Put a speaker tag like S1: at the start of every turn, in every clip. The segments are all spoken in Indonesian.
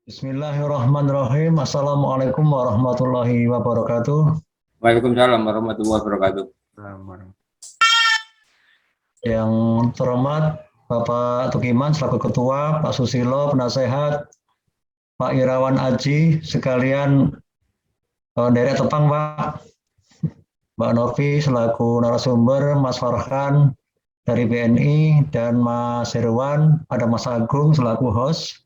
S1: Bismillahirrahmanirrahim. Assalamualaikum warahmatullahi wabarakatuh.
S2: Waalaikumsalam warahmatullahi wabarakatuh.
S1: Yang terhormat Bapak Tukiman selaku Ketua, Pak Susilo penasehat, Pak Irawan Aji sekalian derek tepang Pak, Mbak Novi selaku narasumber, Mas Farhan dari BNI dan Mas Herwan, ada Mas Agung selaku host.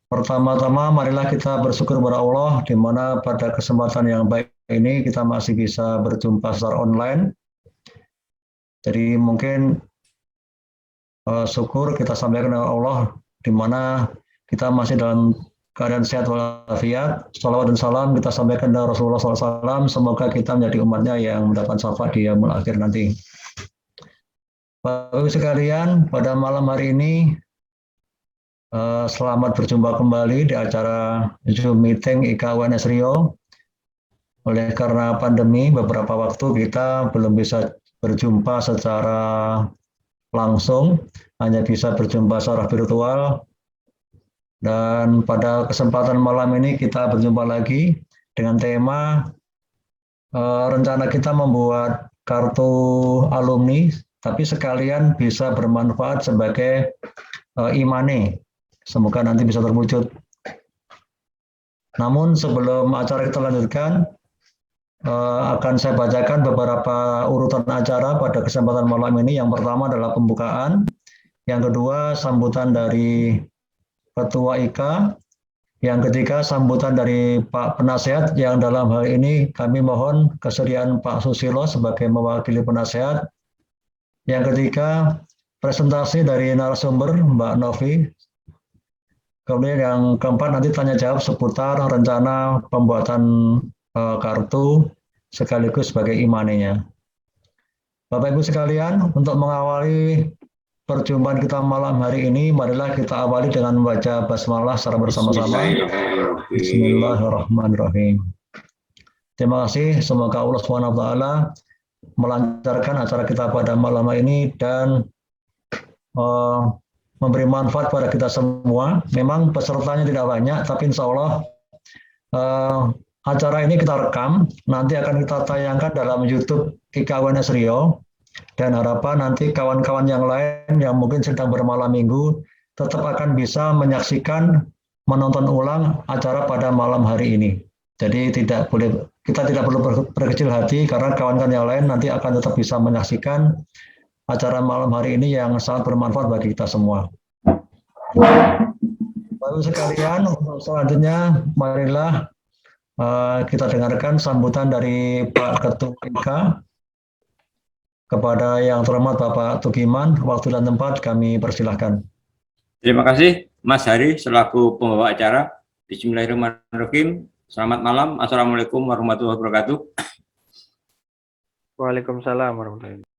S1: Pertama-tama marilah kita bersyukur kepada Allah di mana pada kesempatan yang baik ini kita masih bisa berjumpa secara online. Jadi mungkin syukur kita sampaikan kepada Allah di mana kita masih dalam keadaan sehat walafiat. Salawat dan salam kita sampaikan kepada Rasulullah SAW. Semoga kita menjadi umatnya yang mendapat syafaat di yaumul akhir nanti. Bapak-Ibu sekalian, pada malam hari ini selamat berjumpa kembali di acara Zoom meeting IKWNS Riau. Oleh karena pandemi, beberapa waktu kita belum bisa berjumpa secara langsung, hanya bisa berjumpa secara virtual. Dan pada kesempatan malam ini kita berjumpa lagi dengan tema rencana kita membuat kartu alumni, tapi sekalian bisa bermanfaat sebagai e-money. Semoga nanti bisa terwujud. Namun sebelum acara kita lanjutkan, akan saya bacakan beberapa urutan acara pada kesempatan malam ini. Yang pertama adalah pembukaan, yang kedua sambutan dari Ketua IKA, yang ketiga sambutan dari Pak Penasehat, yang dalam hal ini kami mohon kesediaan Pak Susilo sebagai mewakili penasehat. Yang ketiga presentasi dari narasumber Mbak Novi. Kemudian yang keempat nanti tanya jawab seputar rencana pembuatan kartu sekaligus sebagai e-money-nya. Bapak Ibu sekalian, untuk mengawali perjumpaan kita malam hari ini, marilah kita awali dengan membaca basmalah secara bersama-sama. Bismillahirrahmanirrahim. Terima kasih, semoga Allah SWT melancarkan acara kita pada malam hari ini dan memberi manfaat pada kita semua. Memang pesertanya tidak banyak, tapi insya Allah acara ini kita rekam, nanti akan kita tayangkan dalam YouTube IKWNS Riau, dan harapan nanti kawan-kawan yang lain yang mungkin sedang bermalam minggu tetap akan bisa menyaksikan, menonton ulang acara pada malam hari ini. Jadi kita tidak perlu berkecil hati karena kawan-kawan yang lain nanti akan tetap bisa menyaksikan acara malam hari ini yang sangat bermanfaat bagi kita semua. Baru sekalian, selanjutnya marilah kita dengarkan sambutan dari Pak Ketua IKA. Kepada yang terhormat Bapak Tukiman, waktu dan tempat kami persilahkan.
S2: Terima kasih Mas Hari selaku pembawa acara. Bismillahirrahmanirrahim. Selamat malam. Assalamualaikum warahmatullahi wabarakatuh.
S3: Waalaikumsalam warahmatullahi wabarakatuh.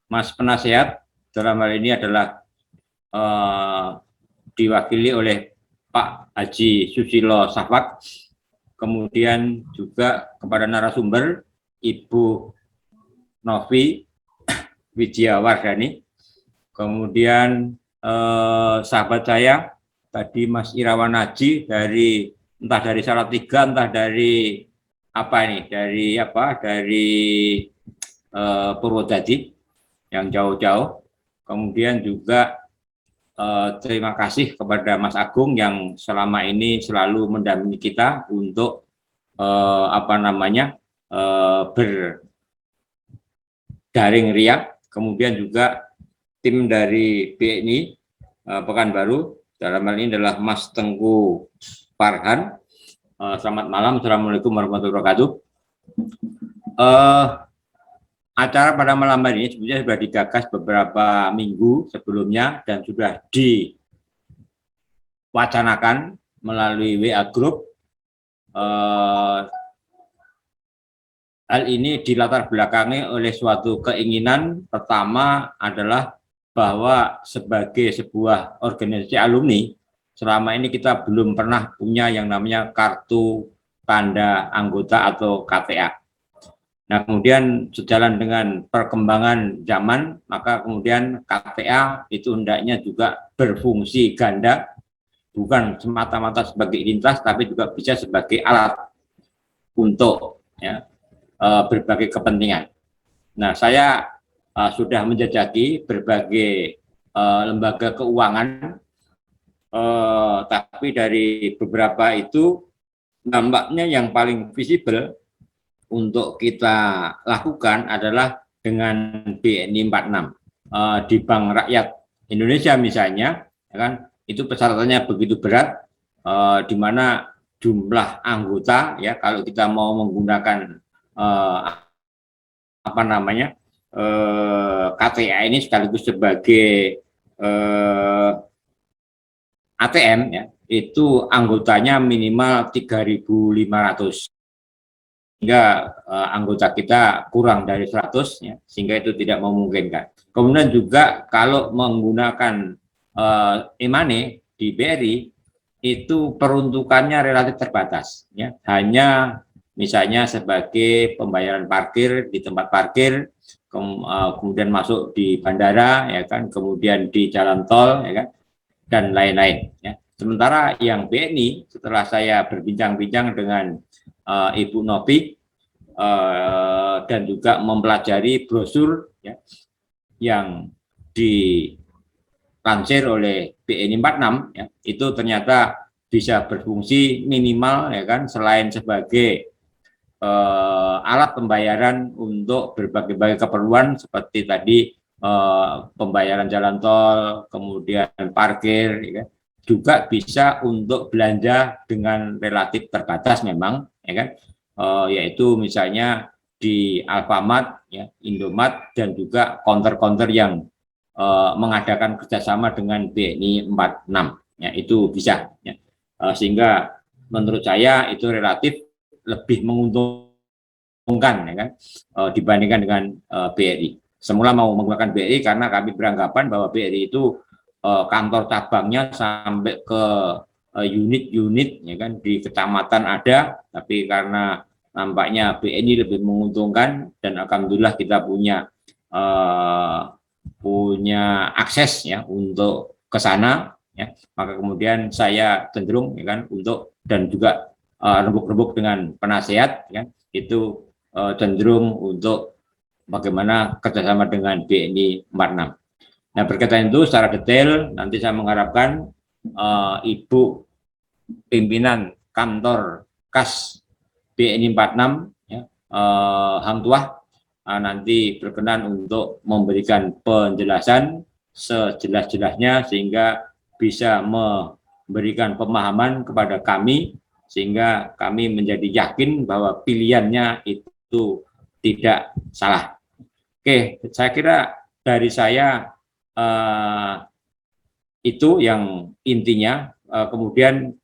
S2: Mas Penasehat dalam hal ini adalah diwakili oleh Pak Haji Susilo Safak. Kemudian juga kepada narasumber Ibu Novi Wijiawardani, kemudian sahabat saya tadi Mas Irawan Aji dari entah dari Salatiga, entah dari apa ini, dari Purwodadi yang jauh-jauh. Kemudian juga terima kasih kepada Mas Agung yang selama ini selalu mendampingi kita untuk berdaring riak. Kemudian juga tim dari BNI Pekanbaru, dalam hal ini adalah Mas Tengku Farhan. Selamat malam, Assalamualaikum warahmatullahi wabarakatuh. Acara pada malam hari ini sebenarnya sudah digagas beberapa minggu sebelumnya dan sudah diwacanakan melalui WA Group. Hal ini dilatar belakangi oleh suatu keinginan. Pertama adalah bahwa sebagai sebuah organisasi alumni, selama ini kita belum pernah punya yang namanya kartu tanda anggota atau KTA. Nah, kemudian sejalan dengan perkembangan zaman, maka kemudian KTA itu hendaknya juga berfungsi ganda, bukan semata-mata sebagai identitas, tapi juga bisa sebagai alat untuk berbagai kepentingan. Nah, saya sudah menjajaki berbagai lembaga keuangan, tapi dari beberapa itu nampaknya yang paling visible untuk kita lakukan adalah dengan BNI 46 di Bank Rakyat Indonesia misalnya, ya kan, itu persyaratannya begitu berat, di mana jumlah anggota, ya, kalau kita mau menggunakan apa namanya KTA ini sekaligus sebagai ATM, ya, itu anggotanya minimal 3.500, sehingga anggota kita kurang dari 100, ya, sehingga itu tidak memungkinkan. Kemudian juga kalau menggunakan e-money di BRI itu peruntukannya relatif terbatas, ya, hanya misalnya sebagai pembayaran parkir di tempat parkir, kemudian masuk di bandara, ya kan, kemudian di jalan tol, ya kan, dan lain-lain, ya. Sementara yang BNI, setelah saya berbincang-bincang dengan Ibu Novi dan juga mempelajari brosur, ya, yang dilansir oleh BNI 46, ya, itu ternyata bisa berfungsi minimal, ya kan, selain sebagai alat pembayaran untuk berbagai keperluan seperti tadi pembayaran jalan tol, kemudian parkir, ya kan, juga bisa untuk belanja dengan relatif terbatas memang, ya kan, yaitu misalnya di Alfamart, ya, Indomart, dan juga counter-counter yang mengadakan kerjasama dengan BNI 46, ya, itu bisa, ya. Sehingga menurut saya itu relatif lebih menguntungkan, ya kan, dibandingkan dengan BRI. Semula mau menggunakan BRI karena kami beranggapan bahwa BRI itu kantor cabangnya sampai ke unit-unit, ya kan, di kecamatan ada, tapi karena nampaknya BNI lebih menguntungkan dan alhamdulillah kita punya akses, ya, untuk ke sana, ya, maka kemudian saya cenderung, ya kan, untuk, dan juga rembuk-rembuk dengan penasehat, ya, itu cenderung untuk bagaimana kerjasama dengan BNI 46. Nah, berkaitan itu secara detail nanti saya mengharapkan Ibu pimpinan kantor kas BNI 46, ya, Hang Tuah, nanti berkenan untuk memberikan penjelasan sejelas-jelasnya sehingga bisa memberikan pemahaman kepada kami, sehingga kami menjadi yakin bahwa pilihannya itu tidak salah. Oke, saya kira dari saya itu yang intinya. Kemudian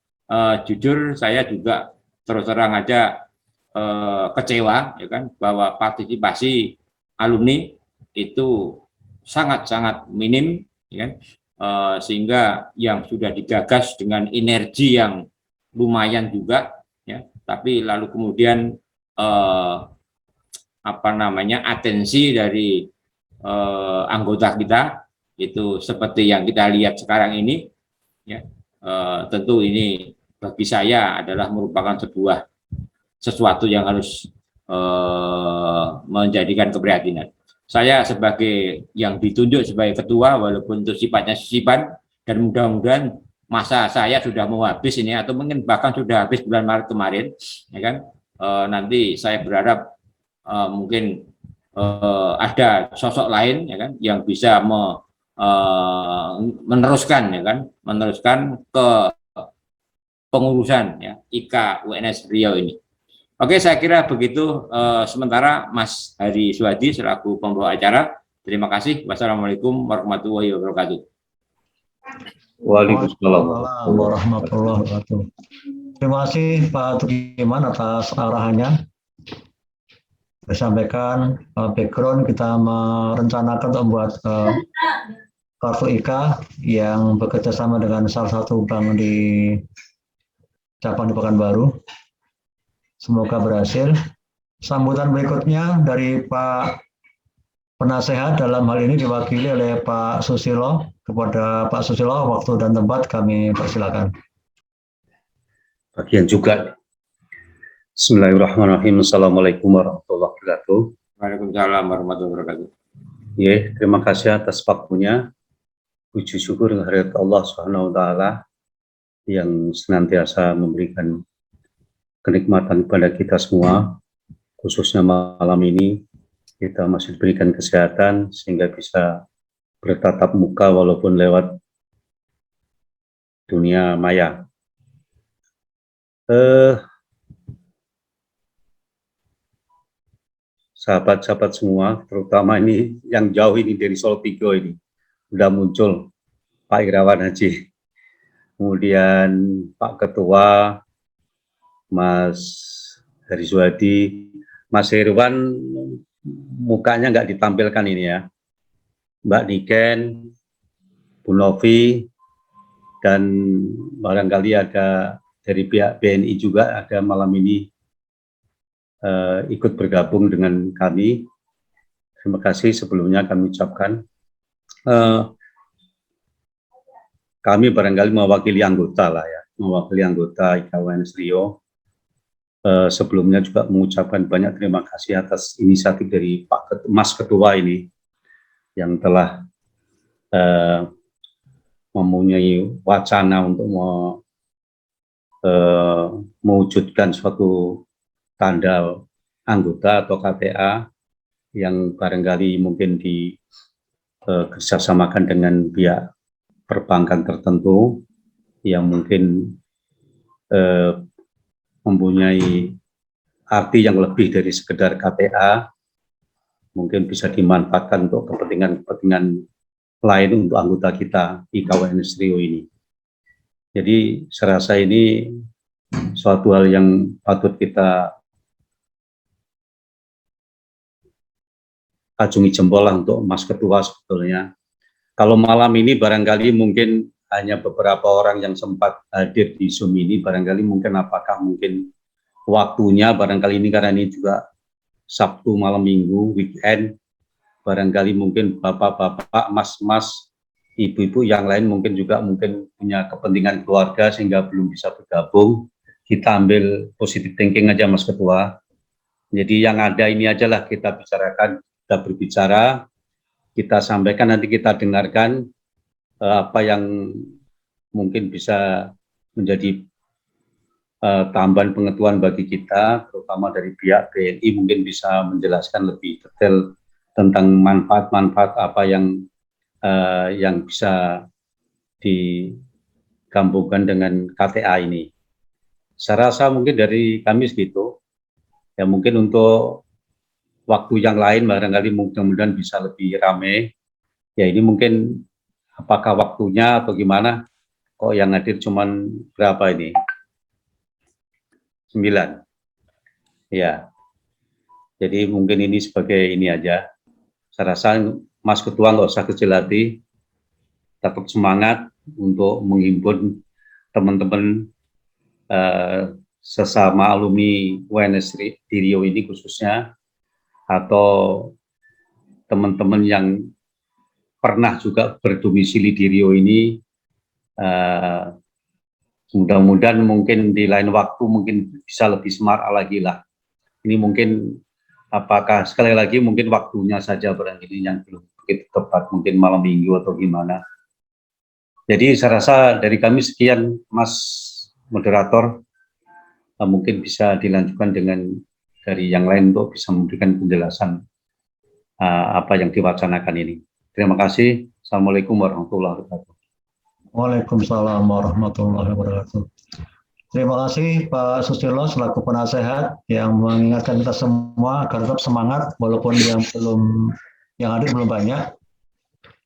S2: jujur saya juga terus terang aja kecewa, ya kan, bahwa partisipasi alumni itu sangat-sangat minim, ya kan, sehingga yang sudah digagas dengan energi yang lumayan juga, ya, tapi lalu kemudian apa namanya atensi dari anggota kita itu seperti yang kita lihat sekarang ini, ya, tentu ini bagi saya adalah merupakan sesuatu yang harus menjadikan keprihatinan. Saya sebagai yang ditunjuk sebagai ketua, walaupun itu sifatnya sisipan, dan mudah-mudahan masa saya sudah mau habis ini, atau mungkin bahkan sudah habis bulan Maret kemarin, ya kan, nanti saya berharap mungkin ada sosok lain, ya kan, yang bisa meneruskan, ya kan, meneruskan ke pengurusan, ya, IK UNS Riau ini. Oke, saya kira begitu sementara Mas Hari Suhadi selaku pembawa acara. Terima kasih. Wassalamualaikum warahmatullahi wabarakatuh.
S1: Waalaikumsalam warahmatullahi wabarakatuh. Terima kasih Pak Tukiman atas arahannya. Disampaikan background kita merencanakan untuk membuat kartu IK yang bekerja sama dengan salah satu bank di cabang di Pekanbaru. Semoga berhasil. Sambutan berikutnya dari Pak Penasehat, dalam hal ini diwakili oleh Pak Susilo. Kepada Pak Susilo, waktu dan tempat kami persilakan.
S4: Bagian juga. Bismillahirrahmanirrahim. Assalamualaikum warahmatullahi wabarakatuh.
S2: Waalaikumsalam warahmatullahi wabarakatuh.
S4: Ya, terima kasih atas waktunya. Puji syukur kehadirat Allah Subhanahu wa taala yang senantiasa memberikan kenikmatan kepada kita semua, khususnya malam ini kita masih diberikan kesehatan sehingga bisa bertatap muka walaupun lewat dunia maya. Sahabat-sahabat semua, terutama ini yang jauh ini dari Solotigo ini, sudah muncul Pak Irawan Haji, kemudian Pak Ketua, Mas Harizwadi, Mas Irwan, mukanya nggak ditampilkan ini ya, Mbak Niken, Bu Novi, dan barangkali ada dari pihak BNI juga ada malam ini ikut bergabung dengan kami. Terima kasih sebelumnya kami ucapkan. Kami barangkali mewakili anggota lah ya, mewakili anggota IKWNS Riau. Sebelumnya juga mengucapkan banyak terima kasih atas inisiatif dari Pak Mas Ketua ini yang telah mempunyai wacana untuk mewujudkan suatu tanda anggota atau KTA yang barangkali mungkin kerjasamakan dengan pihak perbankan tertentu yang mungkin mempunyai arti yang lebih dari sekedar KTA, mungkin bisa dimanfaatkan untuk kepentingan lain untuk anggota kita IKWNS Riau ini. Jadi saya rasa ini suatu hal yang patut kita acungi jempol lah untuk Mas Ketua sebetulnya. Kalau malam ini barangkali mungkin hanya beberapa orang yang sempat hadir di Zoom ini, barangkali mungkin apakah mungkin waktunya barangkali ini karena ini juga Sabtu malam Minggu, weekend, barangkali mungkin bapak-bapak, mas-mas, ibu-ibu yang lain mungkin juga mungkin punya kepentingan keluarga sehingga belum bisa bergabung. Kita ambil positive thinking aja Mas Ketua. Jadi yang ada ini aja lah kita bicarakan, kita berbicara, kita sampaikan, nanti kita dengarkan apa yang mungkin bisa menjadi tambahan pengetahuan bagi kita, terutama dari pihak BNI mungkin bisa menjelaskan lebih detail tentang manfaat-manfaat apa yang bisa digabungkan dengan KTA ini. Saya rasa mungkin dari kami segitu. Ya mungkin untuk waktu yang lain barangkali mudah-mudahan bisa lebih ramai. Ya ini mungkin apakah waktunya atau gimana? Kok yang hadir cuman berapa ini? 9. Ya. Jadi mungkin ini sebagai ini aja. Saya rasa Mas Ketua nggak usah kecil hati, tetap semangat untuk menghimpun teman-teman sesama alumni UNS di Riau ini khususnya, atau teman-teman yang pernah juga berdomisili di Riau ini, mudah-mudahan mungkin di lain waktu mungkin bisa lebih smart lagi lah. Ini mungkin apakah sekali lagi mungkin waktunya saja barangkali yang belum begitu tepat, mungkin malam minggu atau gimana. Jadi saya rasa dari kami sekian Mas Moderator, mungkin bisa dilanjutkan dengan dari yang lain untuk bisa memberikan penjelasan apa yang diwacanakan ini. Terima kasih. Assalamualaikum warahmatullahi wabarakatuh.
S1: Waalaikumsalam warahmatullahi wabarakatuh. Terima kasih Pak Susilo selaku penasehat yang mengingatkan kita semua agar tetap semangat walaupun yang hadir belum banyak.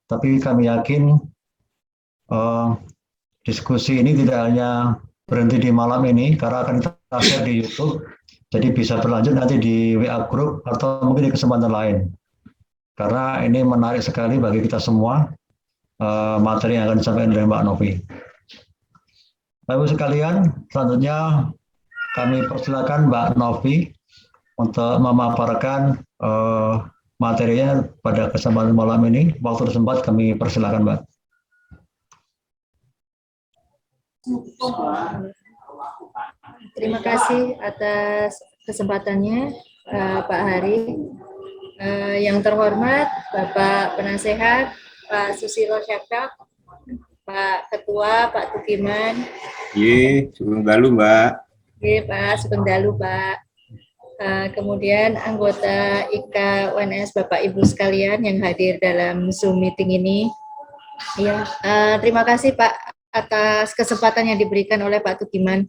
S1: Tapi kami yakin diskusi ini tidak hanya berhenti di malam ini karena akan kita share di YouTube. Jadi bisa berlanjut nanti di WA Group atau mungkin di kesempatan lain. Karena ini menarik sekali bagi kita semua materi yang akan disampaikan oleh Mbak Novi. Bapak-Ibu sekalian, selanjutnya kami persilakan Mbak Novi untuk memaparkan materinya pada kesempatan malam ini. Waktu dan tempat kami persilakan Mbak.
S5: Terima kasih atas kesempatannya, Pak Hari. Yang terhormat Bapak Penasehat, Pak Susilo Syakrak, Pak Ketua, Pak Tukiman.
S2: Sugeng Dalu, Mbak.
S5: Pak Sugeng Dalu, Pak. Kemudian anggota IKA UNS, Bapak Ibu sekalian yang hadir dalam Zoom meeting ini. Ya, terima kasih Pak atas kesempatan yang diberikan oleh Pak Tukiman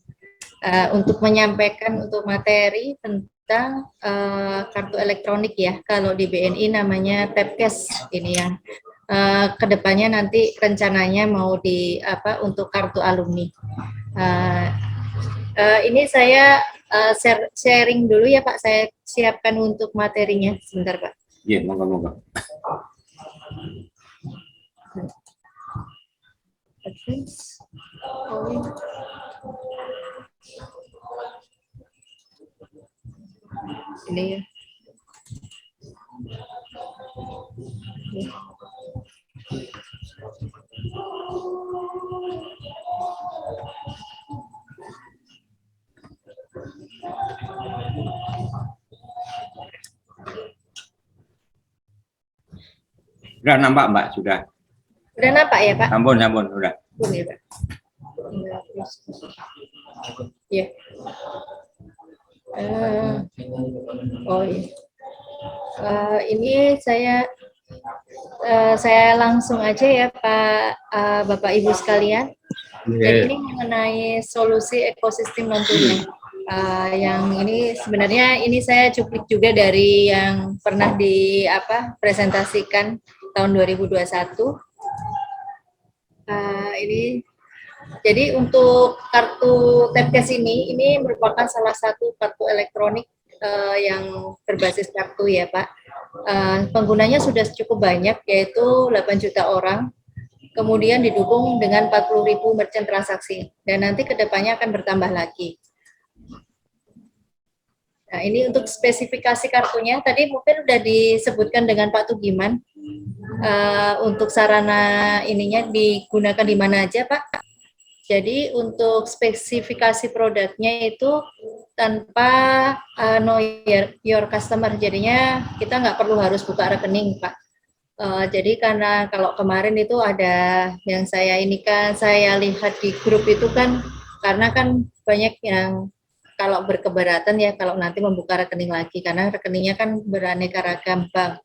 S5: untuk menyampaikan untuk materi tentang kartu elektronik ya. Kalau di BNI namanya Tapkes ini ya. Kedepannya nanti rencananya mau untuk kartu alumni. Ini saya sharing dulu ya Pak. Saya siapkan untuk materinya sebentar Pak.
S2: Iya, monggo.
S5: Ini ya.
S2: Sudah nampak, Mbak? Sudah.
S5: Udah nampak ya Pak?
S2: Ampun, udah.
S5: Ya, Pak. Ya. Oh iya. Ini saya langsung aja ya Pak, Bapak Ibu sekalian. Jadi ini mengenai solusi ekosistem non tunai. Yang ini sebenarnya ini saya cuplik juga dari yang pernah presentasikan tahun 2021. Ini jadi untuk kartu Tapkes ini merupakan salah satu kartu elektronik yang berbasis kartu ya Pak. Penggunanya sudah cukup banyak, yaitu 8 juta orang. Kemudian didukung dengan 40.000 merchant transaksi. Dan nanti kedepannya akan bertambah lagi. Nah, ini untuk spesifikasi kartunya. Tadi mungkin sudah disebutkan dengan Pak Tugiman. Untuk sarana ininya digunakan di mana aja Pak? Jadi untuk spesifikasi produknya itu tanpa know your customer, jadinya kita nggak perlu harus buka rekening Pak. Jadi karena kalau kemarin itu ada yang saya lihat di grup itu kan, karena kan banyak yang kalau berkeberatan ya kalau nanti membuka rekening lagi, karena rekeningnya kan beraneka ragam bank.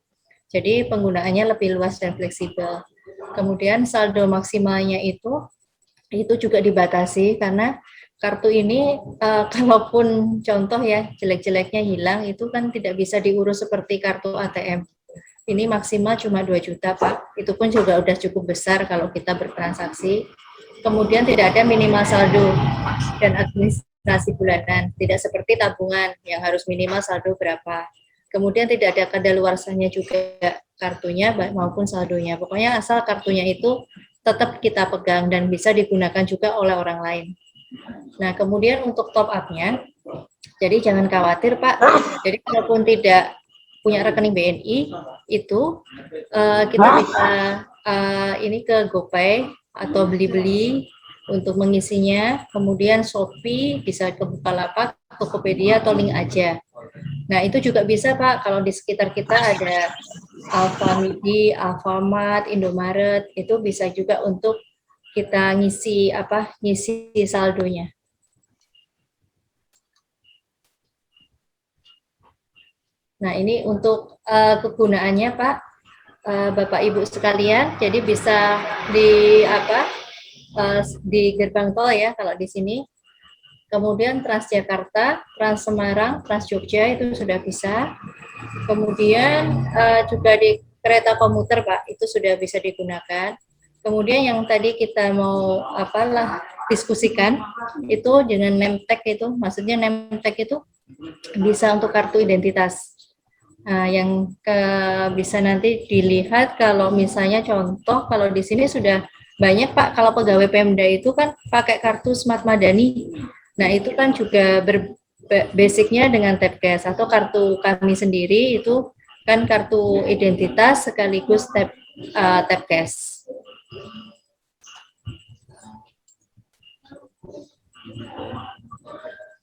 S5: Jadi penggunaannya lebih luas dan fleksibel. Kemudian saldo maksimalnya itu juga dibatasi karena kartu ini kalaupun contoh ya jelek-jeleknya hilang itu kan tidak bisa diurus seperti kartu ATM. Ini maksimal cuma 2 juta Pak, itu pun juga udah cukup besar kalau kita bertransaksi. Kemudian tidak ada minimal saldo dan administrasi bulanan, tidak seperti tabungan yang harus minimal saldo berapa. Kemudian tidak ada kadaluarsanya juga kartunya maupun saldonya. Pokoknya asal kartunya itu tetap kita pegang dan bisa digunakan juga oleh orang lain. Nah, kemudian untuk top up-nya, jadi jangan khawatir Pak, jadi walaupun tidak punya rekening BNI, itu kita bisa ini ke GoPay atau beli-beli untuk mengisinya, kemudian Shopee, bisa ke Bukalapak, Tokopedia, atau link aja. Nah, itu juga bisa Pak, kalau di sekitar kita ada Alfamidi, Alfamart, Indomaret, itu bisa juga untuk kita ngisi saldonya. Nah, ini untuk kegunaannya Pak, Bapak Ibu sekalian, jadi bisa di gerbang tol ya kalau di sini. Kemudian Transjakarta, Trans Semarang, Trans Jogja itu sudah bisa. Kemudian juga di kereta komuter Pak, itu sudah bisa digunakan. Kemudian yang tadi kita mau diskusikan itu dengan name tag itu, maksudnya name tag itu bisa untuk kartu identitas. Yang bisa nanti dilihat kalau misalnya contoh kalau di sini sudah banyak Pak, kalau pegawai Pemda itu kan pakai kartu Smart Madani. Nah, itu kan juga basicnya dengan Tapkes atau kartu kami sendiri itu kan kartu identitas sekaligus Tapkes.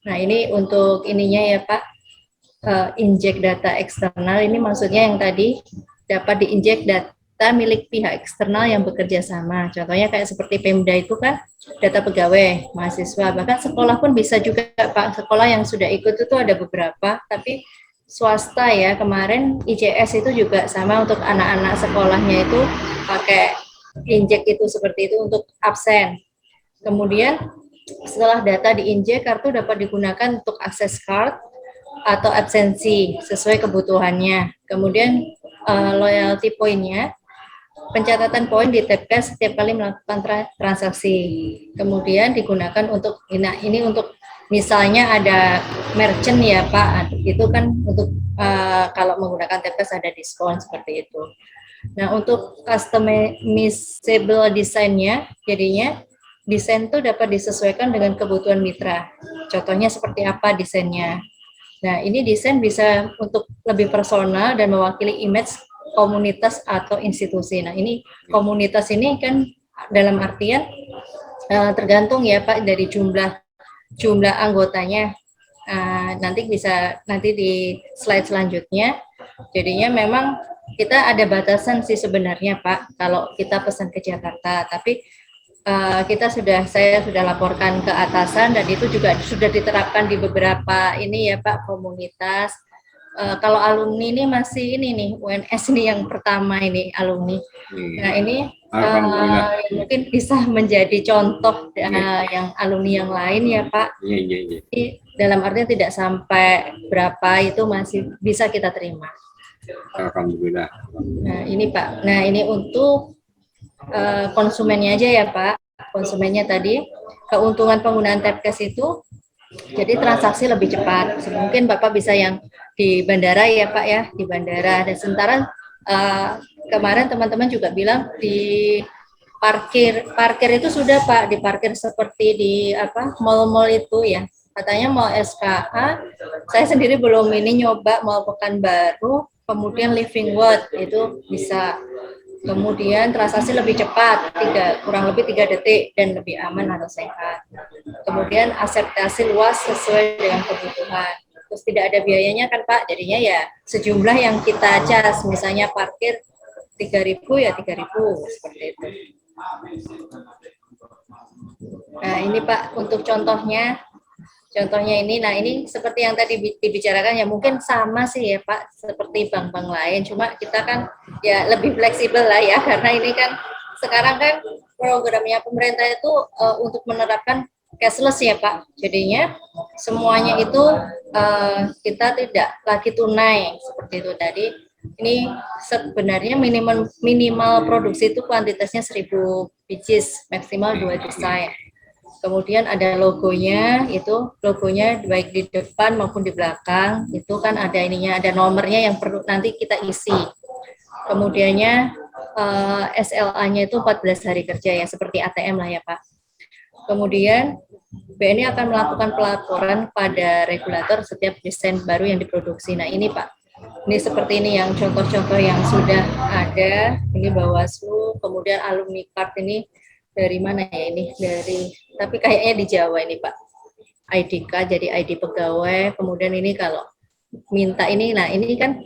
S5: Nah, ini untuk ininya ya Pak, injek data eksternal ini maksudnya yang tadi dapat diinjek data milik pihak eksternal yang bekerja sama. Contohnya kayak seperti Pemda itu kan data pegawai, mahasiswa, bahkan sekolah pun bisa juga Pak. Sekolah yang sudah ikut itu ada beberapa, tapi swasta ya, kemarin ICS itu juga sama untuk anak-anak sekolahnya itu pakai injek itu seperti itu untuk absen. Kemudian setelah data diinjek, kartu dapat digunakan untuk akses card atau absensi sesuai kebutuhannya. Kemudian loyalty point-nya, pencatatan poin ditapkan setiap kali melakukan transaksi. Kemudian digunakan untuk ini untuk misalnya ada merchant ya Pak, itu kan untuk kalau menggunakan Tapcash ada diskon seperti itu. Nah, untuk customizable desainnya, jadinya desain itu dapat disesuaikan dengan kebutuhan mitra. Contohnya seperti apa desainnya. Nah, ini desain bisa untuk lebih personal dan mewakili image komunitas atau institusi. Nah, ini komunitas ini kan dalam artian tergantung ya Pak dari jumlah anggotanya. Nanti di slide selanjutnya. Jadinya memang kita ada batasan sih sebenarnya Pak kalau kita pesan ke Jakarta, tapi saya sudah laporkan ke atasan dan itu juga sudah diterapkan di beberapa ini ya Pak komunitas. Kalau alumni ini masih ini nih UNS ini yang pertama ini alumni. Nah ini mungkin bisa menjadi contoh yang alumni yang lain ya Pak. Jadi, dalam artinya tidak sampai berapa itu masih bisa kita terima.
S2: Alhamdulillah.
S5: Nah ini Pak. Nah ini untuk konsumennya aja ya Pak. Konsumennya tadi keuntungan penggunaan Tapcash itu jadi transaksi lebih cepat. Mungkin Bapak bisa yang di bandara ya Pak ya, di bandara. Dan sementara kemarin teman-teman juga bilang di parkir itu sudah Pak, di parkir seperti di mall-mall itu ya. Katanya mall SKA, saya sendiri belum ini nyoba mall Pekanbaru, kemudian Living World itu bisa. Kemudian transaksi lebih cepat, kurang lebih 3 detik dan lebih aman atau sehat. Kemudian akseptasi luas sesuai dengan kebutuhan. Terus tidak ada biayanya kan Pak, jadinya ya sejumlah yang kita cas, misalnya parkir 3.000 ya 3.000 seperti itu. Nah ini Pak untuk contohnya ini, nah ini seperti yang tadi dibicarakan ya mungkin sama sih ya Pak seperti bank-bank lain, cuma kita kan ya lebih fleksibel lah ya karena ini kan sekarang kan programnya pemerintah itu untuk menerapkan cashless ya Pak, jadinya semuanya itu kita tidak lagi tunai seperti itu tadi. Ini sebenarnya minimal produksi itu kuantitasnya 1.000 pieces, maksimal 2 desain. Kemudian ada logonya, itu logonya baik di depan maupun di belakang, itu kan ada ininya, ada nomornya yang perlu nanti kita isi. Kemudiannya SLA-nya itu 14 hari kerja ya, seperti ATM lah ya Pak. Kemudian BNI akan melakukan pelaporan pada regulator setiap desain baru yang diproduksi. Nah ini Pak, ini seperti ini yang contoh-contoh yang sudah ada, ini Bawaslu, kemudian alumni card ini dari mana ya ini, tapi kayaknya di Jawa ini Pak, IDK jadi ID pegawai, kemudian ini kalau minta ini, nah ini kan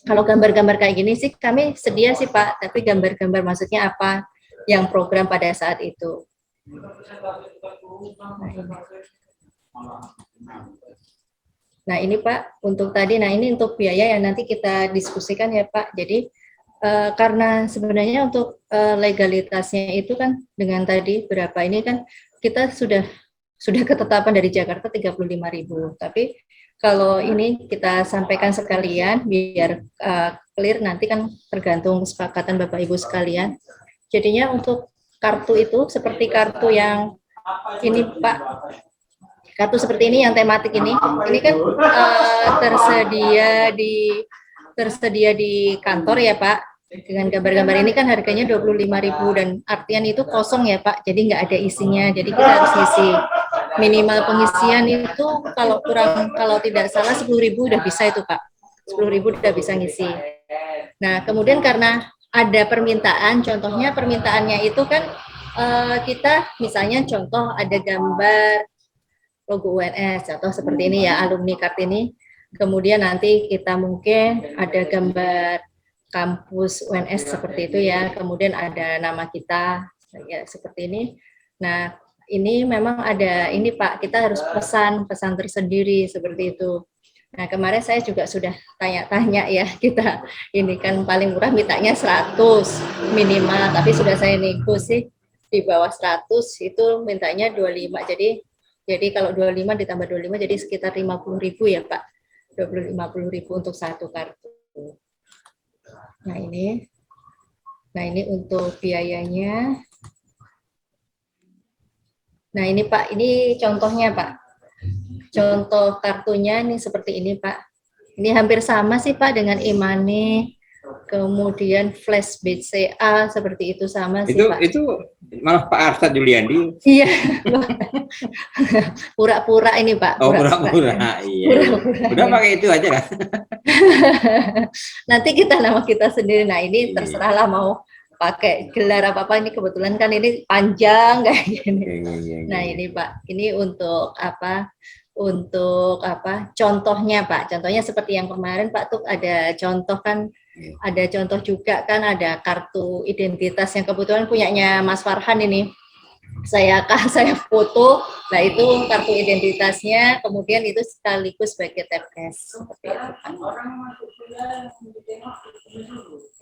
S5: kalau gambar-gambar kayak gini sih kami sedia sih Pak, tapi gambar-gambar maksudnya apa yang program pada saat itu. Nah ini Pak, untuk tadi, nah ini untuk biaya yang nanti kita diskusikan ya Pak, jadi karena sebenarnya untuk legalitasnya itu kan dengan tadi berapa ini kan kita sudah ketetapan dari Jakarta 35.000. Tapi kalau ini kita sampaikan sekalian biar clear, nanti kan tergantung kesepakatan Bapak Ibu sekalian. Jadinya untuk kartu itu seperti kartu yang ini Pak, kartu seperti ini yang tematik ini kan tersedia di kantor ya Pak. Dengan gambar-gambar ini kan harganya 25.000 dan artian itu kosong ya Pak, jadi nggak ada isinya, jadi kita harus isi. Minimal pengisian itu kalau tidak salah 10.000 udah bisa itu Pak, 10.000 udah bisa ngisi. Nah kemudian karena ada permintaan, contohnya permintaannya itu kan kita misalnya contoh ada gambar logo UNS atau seperti ini ya, alumni card ini. Kemudian nanti kita mungkin ada gambar kampus UNS seperti itu ya, kemudian ada nama kita ya seperti ini. Nah, ini memang ada ini Pak, kita harus pesan tersendiri seperti itu. Nah, kemarin saya juga sudah tanya-tanya ya, kita ini kan paling murah mintanya 100 minimal, tapi sudah saya nego sih di bawah 100 itu mintanya 25. Jadi kalau 25 ditambah 25 jadi sekitar 50.000 ya Pak. 50.000 untuk satu kartu. Nah, ini untuk biayanya. Nah, ini Pak, ini contohnya Pak. Contoh kartunya ini seperti ini Pak. Ini hampir sama sih Pak dengan e-money, kemudian flash BCA seperti itu sama sih Pak.
S2: Itu malah Pak Arsyad Juliandi.
S5: Iya. Pura-pura ini Pak.
S2: Oh, pura-pura. Iya. Udah pakai itu aja lah.
S5: Nanti kita nama kita sendiri. Nah, ini terserahlah mau pakai gelar apa-apa, ini kebetulan kan ini panjang kayak gini. Nah, ini Pak, ini untuk apa? Untuk apa? Contohnya Pak, contohnya seperti yang kemarin Pak tuh ada contoh kan, ada contoh juga kan, ada kartu identitas yang kebetulan punyanya Mas Farhan ini. Saya foto, nah itu kartu identitasnya, kemudian itu sekaligus sebagai TPS. Seperti itu, Pak.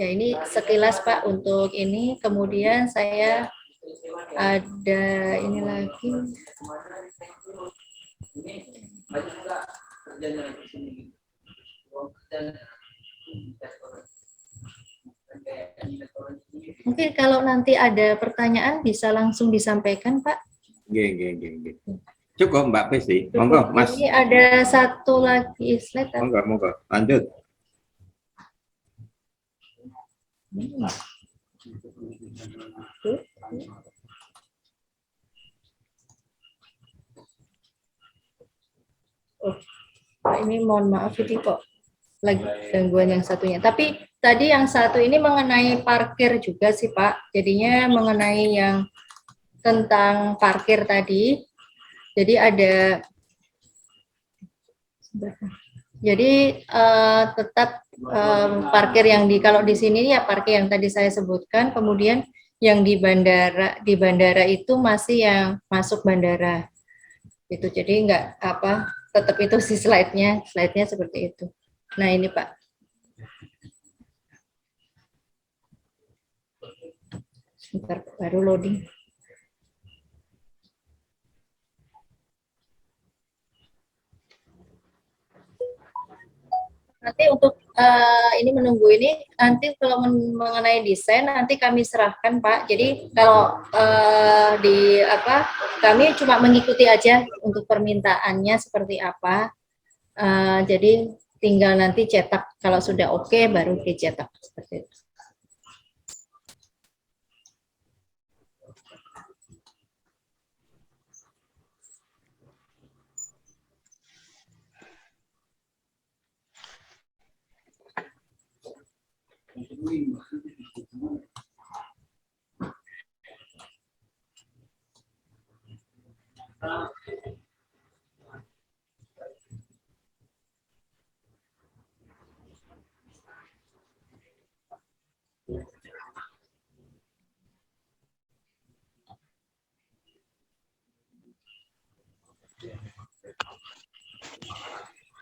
S5: Ya, ini sekilas Pak untuk ini, kemudian saya ada ini lagi. Mungkin kalau nanti ada pertanyaan bisa langsung disampaikan Pak.
S2: Gini. Cukup Mbak Pesti. Monggo Mas.
S5: Ini ada satu lagi slide.
S2: Monggo. Lanjut.
S5: Oh, Pak, ini mohon maaf ini kok lagi gangguan yang satunya. Tapi tadi yang satu ini mengenai parkir juga sih Pak. Jadinya mengenai yang tentang parkir tadi. Jadi ada, tetap parkir yang kalau di sini ya parkir yang tadi saya sebutkan. Kemudian yang di bandara itu masih yang masuk bandara. Itu jadi enggak apa, tetap itu si slide-nya seperti itu. Nah, ini Pak. Sebentar, baru loading. Nanti untuk ini menunggu ini, nanti kalau mengenai desain nanti kami serahkan Pak. Jadi kalau kami cuma mengikuti aja untuk permintaannya seperti apa. Jadi tinggal nanti cetak, kalau sudah oke baru dicetak seperti itu.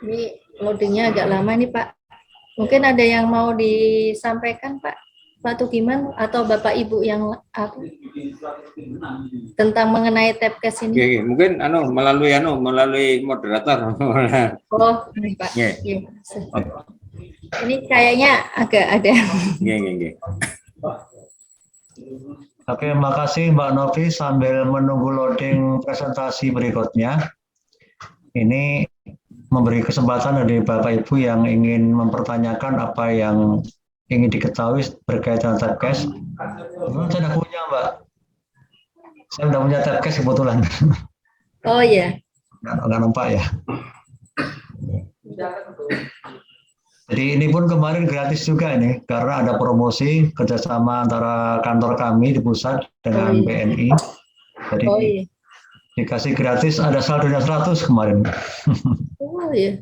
S5: Ini loadingnya agak lama nih Pak. Mungkin ada yang mau disampaikan Pak Tugiman atau Bapak Ibu yang tentang mengenai Tapkes ini.
S2: Oke. Mungkin melalui moderator.
S5: Oh, ini Pak. Ini kayaknya agak ada.
S1: Oke, makasih Mbak Novi. Sambil menunggu loading presentasi berikutnya, ini memberi kesempatan dari Bapak Ibu yang ingin mempertanyakan apa yang ingin diketahui berkaitan Tapkes. Saya sudah punya Mbak. Saya sudah punya Tapkes kebetulan.
S5: Oh iya.
S1: Nggak nampak ya. Jadi ini pun kemarin gratis juga ini, karena ada promosi kerjasama antara kantor kami di pusat dengan BNI. Jadi Dikasih gratis, ada saldonya 100 kemarin.
S5: Oh ya.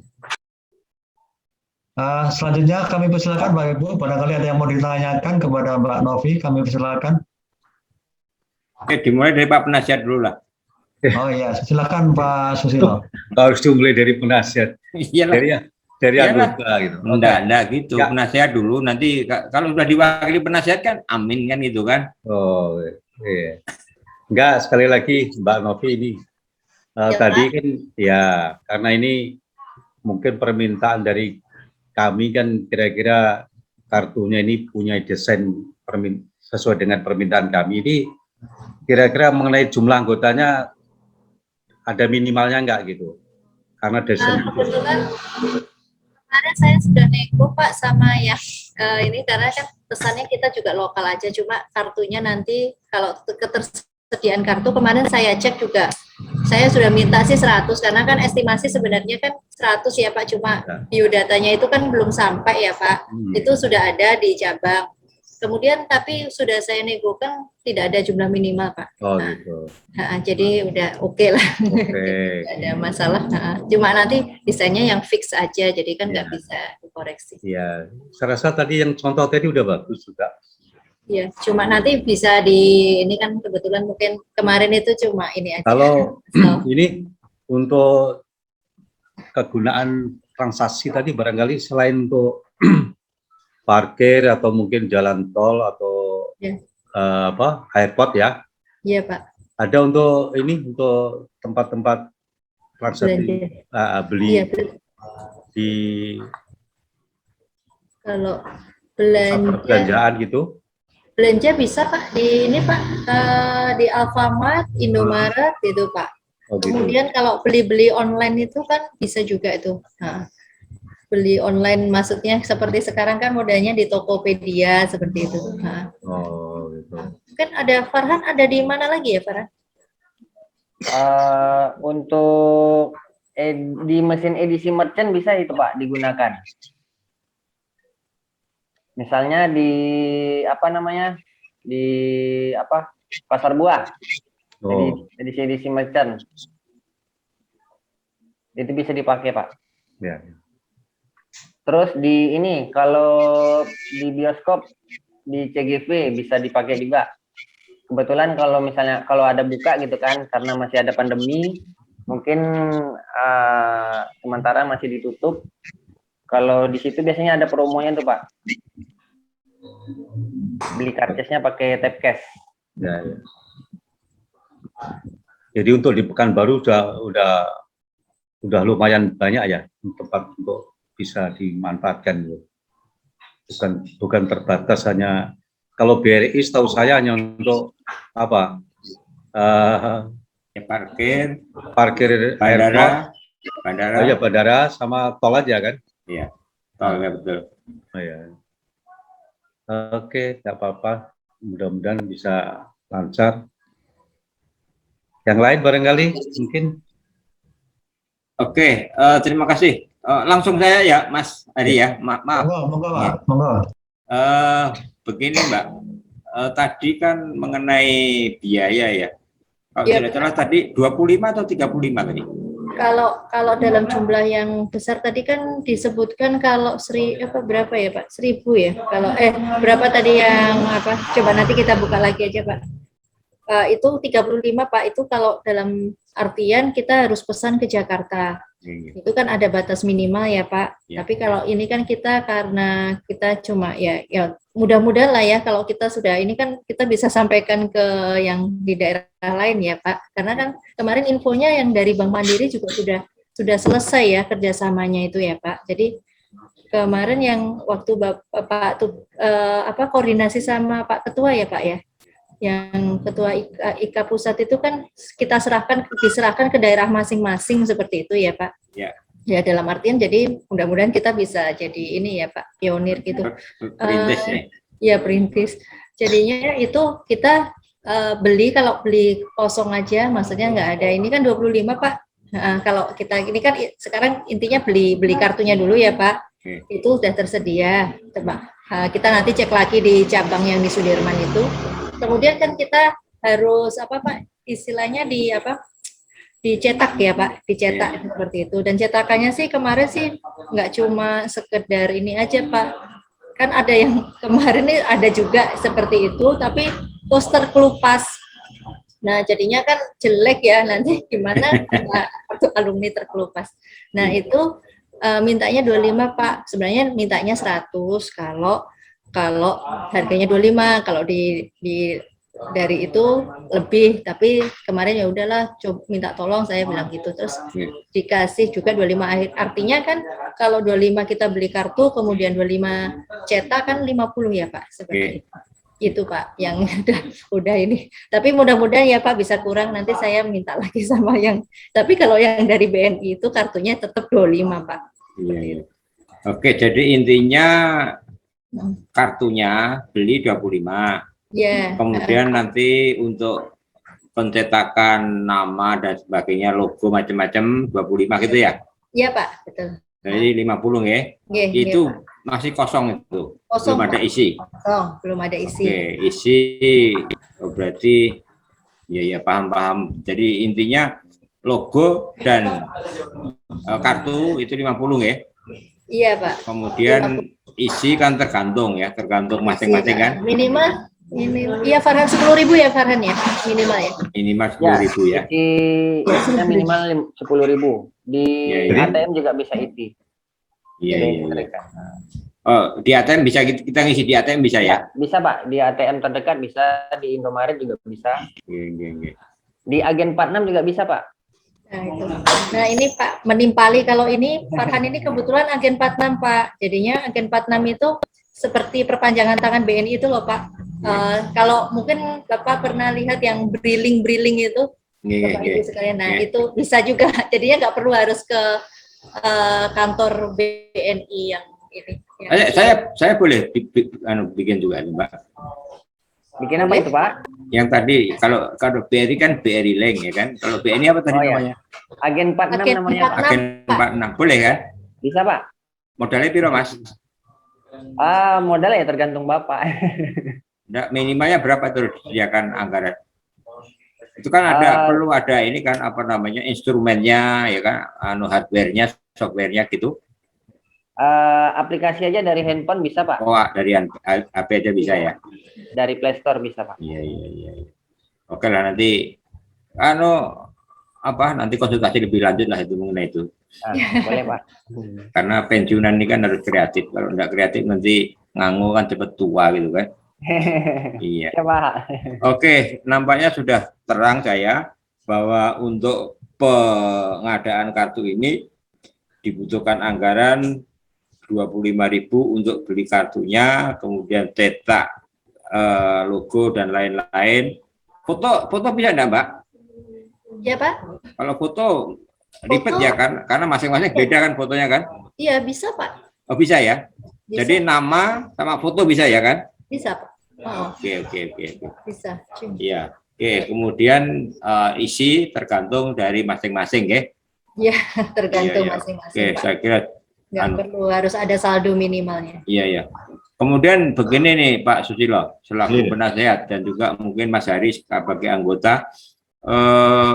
S1: Selanjutnya kami persilakan Bapak Ibu, barangkali ada yang mau ditanyakan kepada Mbak Novi, kami persilakan.
S2: Oke, dimulai dari Pak Penasihat dulu lah.
S1: Oh iya, silakan Pak Susilo.
S4: Harus dimulai dari penasihat,
S2: Iyalah.
S4: dari
S2: Iyalah.
S4: anggota gitu.
S2: Enggak gitu.
S4: Ya.
S2: Penasihat dulu, nanti kalau sudah diwakili penasihat kan amin kan gitu kan.
S4: Oh iya. Enggak, sekali lagi Mbak Novi ini tadi kan ya karena ini mungkin permintaan dari kami kan kira-kira kartunya ini punya desain sesuai dengan permintaan kami. Ini kira-kira mengenai jumlah anggotanya ada minimalnya enggak gitu? Karena desain
S5: Kebetulan kemarin saya sudah nego Pak sama yang ini karena kan pesannya kita juga lokal aja, cuma kartunya nanti kalau ketersediaan kartu kemarin saya cek juga, saya sudah minta sih 100 karena kan estimasi sebenarnya kan 100 ya Pak, cuma biodatanya itu kan belum sampai ya Pak, itu sudah ada di cabang. Kemudian tapi sudah saya negokan tidak ada jumlah minimal Pak.
S4: Oh gitu.
S5: Jadi udah oke lah.
S4: Oke.
S5: Tidak ada masalah. Cuma nanti desainnya yang fix aja, jadi kan nggak bisa dikoreksi.
S4: Iya, saya rasa tadi yang contoh tadi udah bagus juga.
S5: Iya, cuma nanti bisa ini kan kebetulan mungkin kemarin itu cuma ini aja.
S4: Kalau ini untuk kegunaan transaksi tadi barangkali selain untuk parkir atau mungkin jalan tol atau airport ya.
S5: Iya Pak.
S4: Ada untuk ini untuk tempat-tempat transaksi beli
S5: iya,
S4: di
S5: kalau belanja
S4: gitu.
S5: Belanja bisa Pak di ini Pak di Alfamart, Indomaret gitu Pak.
S4: Oh, gitu.
S5: Kemudian kalau beli-beli online itu kan bisa juga itu. Beli online maksudnya seperti sekarang kan modalnya di Tokopedia seperti itu.
S4: Oh gitu.
S5: Kan ada Farhan, ada di mana lagi ya Farhan?
S3: Untuk di mesin edisi merchant bisa itu Pak digunakan. Misalnya di Pasar Buah. Edisi merchant. Itu bisa dipakai Pak.
S4: Ya.
S3: Terus di ini kalau di bioskop di CGV bisa dipakai juga. Kebetulan kalau misalnya kalau ada buka gitu kan, karena masih ada pandemi, mungkin sementara masih ditutup. Kalau di situ biasanya ada promonya tuh Pak. Beli karcisnya pakai tap cash.
S4: Ya. Jadi untuk di Pekanbaru udah lumayan banyak ya tempat untuk bisa dimanfaatkan, bukan terbatas hanya kalau BRI setahu saya hanya untuk apa parkir
S2: bandara
S4: bandara sama tol aja kan?
S2: Iya, tol ya betul.
S4: Oh, ya. Oke, nggak apa-apa, mudah-mudahan bisa lancar. Yang lain barangkali mungkin.
S2: Oke, terima kasih. Langsung saya ya, Mas Ari ya. Maaf.
S1: Monggo.
S2: Begini Mbak, tadi kan mengenai biaya ya. Kalau tidak salah tadi 25 atau 35 tadi?
S5: Kalau dalam jumlah yang besar tadi kan disebutkan kalau berapa ya Pak? 1.000 ya. Kalau berapa tadi yang apa? Coba nanti kita buka lagi aja Pak. Itu 35 Pak, itu kalau dalam artian kita harus pesan ke Jakarta. Itu kan ada batas minimal ya Pak.
S2: Ya.
S5: Tapi kalau ini kan kita karena kita cuma ya mudah-mudahan lah ya kalau kita sudah ini kan kita bisa sampaikan ke yang di daerah lain ya Pak. Karena kan kemarin infonya yang dari Bank Mandiri juga sudah selesai ya kerjasamanya itu ya Pak. Jadi kemarin yang waktu Bapak koordinasi sama Pak Ketua ya Pak ya. Yang Ketua IKA Pusat itu kan kita diserahkan ke daerah masing-masing seperti itu ya Pak.
S2: Ya.
S5: Ya dalam artian jadi mudah-mudahan kita bisa jadi ini ya Pak, pionir gitu.
S2: Perintis ya.
S5: Ya perintis. Jadinya itu kita kalau beli kosong aja, maksudnya nggak ada. Ini kan 25 Pak. Kalau kita ini kan sekarang intinya beli kartunya dulu ya Pak. Itu sudah tersedia. Kita nanti cek lagi di cabang yang di Sudirman itu. Kemudian kan kita harus istilahnya dicetak ya Pak, dicetak seperti itu. Dan cetakannya sih kemarin sih nggak cuma sekedar ini aja Pak, kan ada yang kemarin ini ada juga seperti itu, tapi poster kelupas. Nah jadinya kan jelek ya, nanti gimana kartu alumni terkelupas. Nah itu mintanya 25 Pak, sebenarnya mintanya 100 kalau harganya 25, kalau di dari itu lebih, tapi kemarin ya udahlah coba minta tolong, saya bilang gitu, terus dikasih juga 25, artinya kan kalau 25 kita beli kartu kemudian 25 cetak kan 50 ya Pak, seperti itu Pak yang udah ini, tapi mudah-mudahan ya Pak bisa kurang, nanti saya minta lagi sama yang, tapi kalau yang dari BNI itu kartunya tetap 25 Pak.
S2: Iya. Oke, jadi intinya kartunya beli 25.
S5: Ya.
S2: Kemudian nanti untuk pencetakan nama dan sebagainya, logo macam-macam 25 gitu ya?
S5: Iya Pak, betul.
S2: Jadi 50 ya? Itu masih kosong itu?
S5: Kosong,
S2: belum ada
S5: Pak.
S2: isi?
S5: Kosong, belum ada isi.
S2: Oke, isi berarti ya paham-paham. Jadi intinya logo dan kartu itu 50 ya?
S5: Iya Pak.
S2: Kemudian isi kan tergantung masing-masing kan?
S5: Minimal iya Farhan 10.000 ya Farhan ya, minimal ya.
S2: Minimal 10.000 ya.
S3: Isinya minimal 10.000. Di ATM juga bisa isi.
S2: Iya. Oh, di ATM bisa kita ngisi di ATM bisa ya?
S3: Bisa Pak, di ATM terdekat bisa, di Indomaret juga bisa.
S2: Iya.
S3: Di Agen 46 juga bisa Pak.
S5: Nah, itu. Nah ini Pak, menimpali kalau ini Farhan ini kebetulan Agen 46 Pak. Jadinya Agen 46 itu seperti perpanjangan tangan BNI itu loh Pak. Kalau mungkin Bapak pernah lihat yang briling itu, Bapak Ibu sekalian, nah itu bisa juga. Jadinya nggak perlu harus ke kantor BNI yang ini.
S2: Saya boleh bikin juga nih Mbak.
S3: Bikin apa itu Pak?
S2: Yang tadi kalau BRI kan BRI Link ya kan. Kalau BNI apa tadi namanya?
S3: Agen 46 namanya Pak.
S2: Agen 46 boleh kan?
S3: Bisa Pak.
S2: Modalnya piro Mas?
S3: Modalnya tergantung Bapak.
S2: Minimalnya berapa tuh disediakan anggaran? Itu kan perlu ada ini kan apa namanya instrumennya ya kan, hardware-nya, software-nya gitu.
S3: Aplikasi aja dari handphone bisa Pak.
S2: Oh, dari HP aja bisa ya?
S3: Dari Play Store bisa Pak.
S2: Iya. Oke lah, nanti nanti konsultasi lebih lanjut lah itu mengenai itu.
S3: Boleh Pak.
S2: Karena pensiunan ini kan harus kreatif. Kalau enggak kreatif nanti nganggu kan cepet tua gitu kan. Iya.
S3: Ya, Pak.
S2: Oke, nampaknya sudah terang saya bahwa untuk pengadaan kartu ini dibutuhkan anggaran 25.000 untuk beli kartunya, kemudian cetak logo dan lain-lain. Foto bisa enggak, Mbak?
S5: Ya, Pak.
S2: Kalau foto ribet ya kan, karena masing-masing beda kan fotonya kan?
S5: Iya, bisa, Pak.
S2: Oh, bisa ya?
S5: Bisa.
S2: Jadi nama sama foto bisa ya kan?
S5: Bisa, Pak. Oh.
S2: Oke.
S5: Bisa.
S2: Iya. Oke, kemudian isi tergantung dari masing-masing ya?
S5: Iya, tergantung masing-masing.
S2: Oke, saya kira
S5: nggak perlu harus ada saldo minimalnya.
S2: Iya. Kemudian begini nih Pak Susilo, selaku penasehat dan juga mungkin Mas Haris sebagai anggota,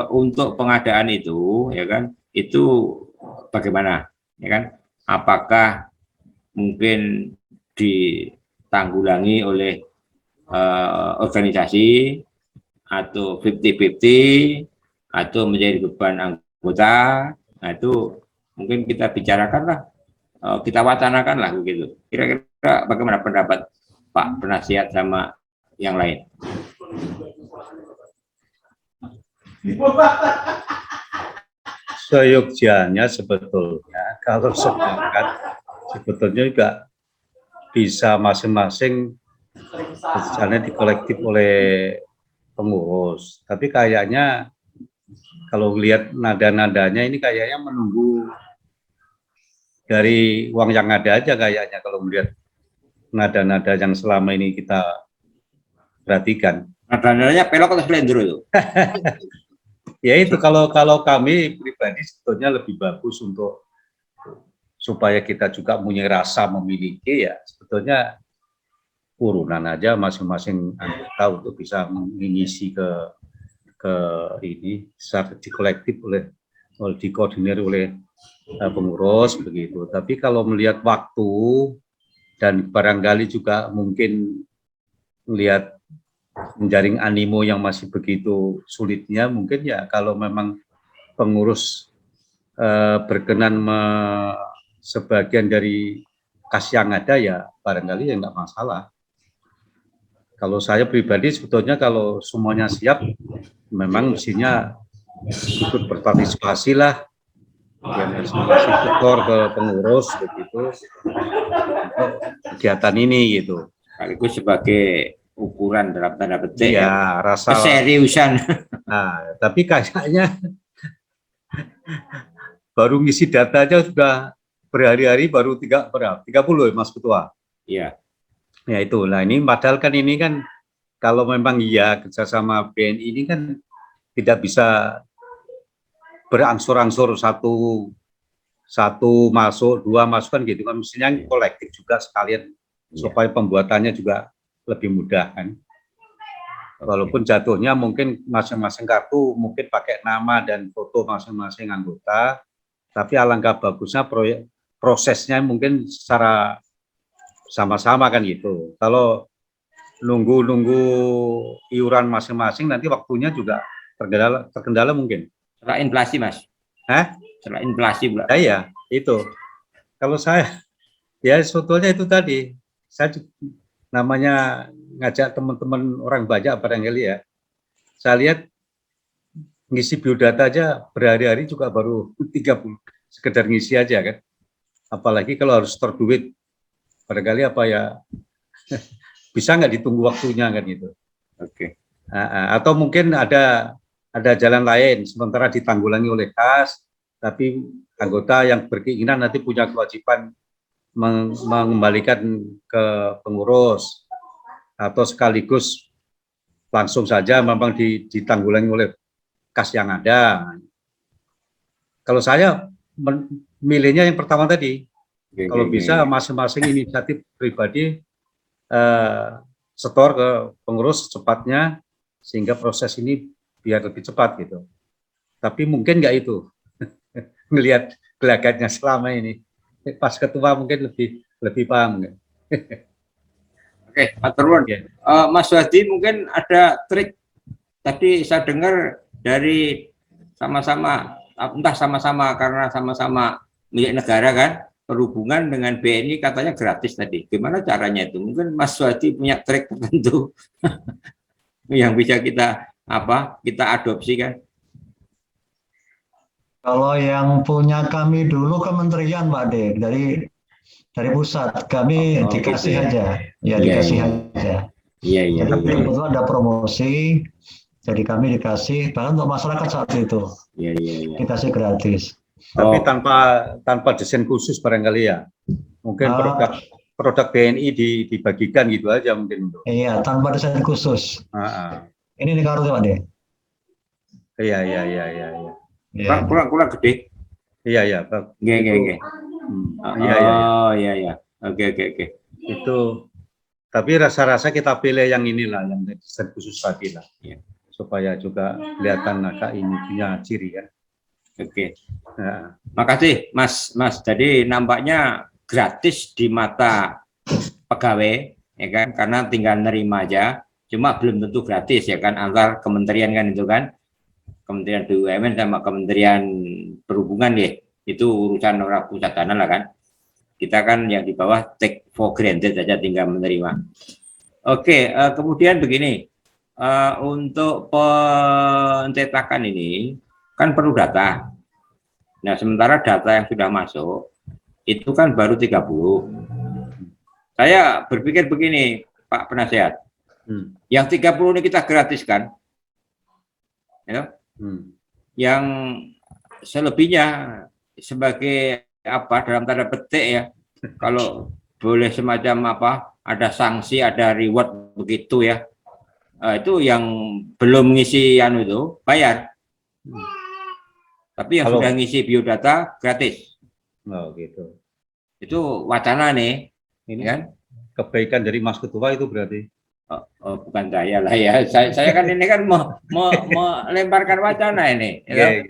S2: untuk pengadaan itu, ya kan, itu bagaimana, ya kan? Apakah mungkin ditanggulangi oleh organisasi atau 50-50 atau menjadi beban anggota? Nah itu mungkin kita bicarakan lah, kita wacanakan lah begitu. Kira-kira bagaimana pendapat Pak penasihat sama yang lain?
S4: Seyogyanya sebetulnya kalau sepakat sebetulnya juga bisa masing-masing misalnya dikolektif oleh pengurus, tapi kayaknya kalau lihat nada-nadanya ini kayaknya menunggu dari uang yang ada aja kayaknya kalau melihat nada-nada yang selama ini kita perhatikan.
S2: Nada-nadanya pelok atau selendro itu?
S4: Ya itu kalau kami pribadi sebetulnya lebih bagus untuk supaya kita juga punya rasa memiliki, ya sebetulnya urunan aja masing-masing anggota untuk bisa mengisi ke ke ini secara dikolektif dikoordinir oleh pengurus begitu. Tapi kalau melihat waktu dan barangkali juga mungkin melihat menjaring animo yang masih begitu sulitnya, mungkin ya kalau memang pengurus berkenan sebagian dari kas yang ada ya barangkali ya nggak masalah. Kalau saya pribadi sebetulnya kalau semuanya siap, memang mestinya ikut berpartisipasi lah, ya masing-masing tutor ke pengurus begitu untuk kegiatan ini gitu.
S2: Sekaligus sebagai ukuran dalam tanda petik
S4: ya rasa
S2: keseriusan.
S4: Nah, tapi kayaknya baru ngisi data aja sudah berhari-hari baru 30 ya Mas Ketua.
S2: Iya.
S4: Ya itu, nah ini padahal kan ini kan kalau memang iya kerjasama BNI ini kan tidak bisa berangsur-angsur satu masuk, dua masuk kan gitu kan, mestinya kolektif juga sekalian supaya pembuatannya juga lebih mudah kan. Walaupun jatuhnya mungkin masing-masing kartu mungkin pakai nama dan foto masing-masing anggota, tapi alangkah bagusnya prosesnya mungkin secara sama-sama kan gitu. Kalau nunggu iuran masing-masing nanti waktunya juga terkendala mungkin.
S2: Setelah inflasi, Mas. Setelah inflasi pula.
S4: Ya, itu. Kalau saya ya sebetulnya itu tadi. Saya namanya ngajak teman-teman orang banyak barangkali ya. Saya lihat ngisi biodata aja berhari-hari juga baru 30. Sekedar ngisi aja kan. Apalagi kalau harus store duit. Barangkali apa ya bisa nggak ditunggu waktunya kan gitu.
S2: Oke.
S4: Atau mungkin ada jalan lain sementara ditanggulangi oleh kas, tapi anggota yang berkeinginan nanti punya kewajiban mengembalikan ke pengurus atau sekaligus langsung saja memang ditanggulangi oleh kas yang ada. Kalau saya milihnya yang pertama tadi. Kalau bisa masing-masing inisiatif pribadi setor ke pengurus secepatnya sehingga proses ini biar lebih cepat gitu. Tapi mungkin nggak itu melihat gelagatnya selama ini. Pas ketua mungkin lebih paham.
S2: Oke, Pak Turwon. Mas Wadi mungkin ada trik. Tadi saya dengar dari sama-sama, entah sama-sama karena sama-sama milik negara kan. Perhubungan dengan BNI katanya gratis tadi. Gimana caranya itu? Mungkin Mas Wadi punya trik tertentu yang bisa kita adopsi kan?
S1: Kalau yang punya kami dulu kementerian Pak De, dari pusat kami dikasih
S2: gitu
S1: aja, ya dikasih aja.
S2: Iya.
S1: Jadi kebetulan ada promosi, jadi kami dikasih bahkan untuk masyarakat saat itu.
S2: Iya.
S1: Dikasih gratis.
S4: Tapi tanpa desain khusus barangkali ya. Mungkin produk BNI dibagikan gitu aja mungkin.
S1: Iya, tanpa desain khusus. Ini nih kartunya Pak De.
S4: Iya.
S2: Kurang gede.
S4: Iya.
S2: Iya. Iya. Oke.
S4: Itu. Tapi rasa-rasa kita pilih yang inilah, yang desain khusus tadi lah.
S2: Iya.
S4: Supaya juga kelihatan agak ini punya ciri kan.
S2: Oke. Nah, makasih Mas. Jadi nampaknya gratis di mata pegawai, ya kan? Karena tinggal nerima aja. Cuma belum tentu gratis ya kan, antar kementerian kan itu kan. Kementerian BUMN sama Kementerian Perhubungan ya. Itu urusan orang pusat dana lah kan. Kita kan yang di bawah take for granted saja tinggal menerima. Oke, kemudian begini. Untuk pencetakan ini kan perlu data. Nah, sementara data yang sudah masuk itu kan baru 30. Saya berpikir begini, Pak Penasehat. Yang 30 ini kita gratiskan. Ya. Yang selebihnya sebagai dalam tanda petik ya. Kalau boleh semacam ada sanksi, ada reward begitu ya. Itu yang belum ngisi itu bayar. Tapi yang sudah ngisi biodata gratis.
S4: Oh gitu.
S2: Itu wacana nih, ini kan?
S4: Kebaikan dari Mas Ketua itu berarti.
S2: Bukan saya lah ya. Saya kan ini kan melemparkan wacana ini. Ya.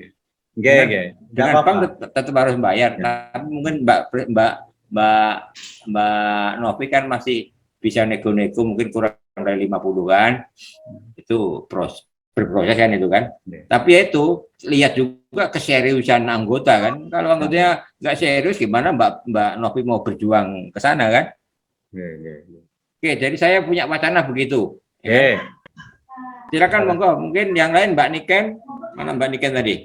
S2: Dengan bank tetap harus bayar. Tapi mungkin Mbak Novi kan masih bisa nego-nego, mungkin kurang dari 50 kan. Itu berproses kan itu kan. Tapi ya itu lihat juga keseriusan anggota kan. Kalau anggotanya nggak serius, gimana Mbak Novi mau berjuang ke sana kan? Oke, jadi saya punya wacana begitu. Silakan monggo. Mungkin yang lain Mbak Niken, mana Mbak Niken tadi?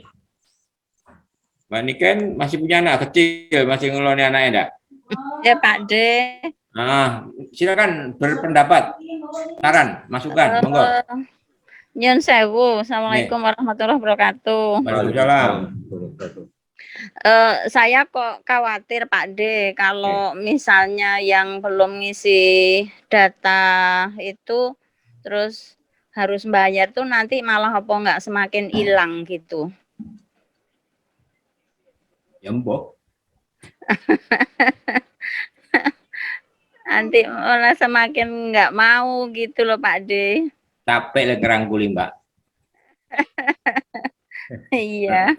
S2: Mbak Niken masih punya anak kecil, masih ngelola anaknya enggak?
S6: Ya Pak D.
S2: Nah, silakan berpendapat, saran, masukan, monggo.
S6: Nyun sewu. Assalamualaikum warahmatullahi wabarakatuh.
S2: Waalaikumsalam.
S6: Saya kok khawatir Pak D kalau misalnya yang belum ngisi data itu terus harus bayar tuh nanti malah apa nggak semakin hilang gitu.
S2: Ya mbok.
S6: Nanti malah semakin nggak mau gitu loh Pak D.
S2: Capek lah ngerangkuli Mbak.
S6: Iya.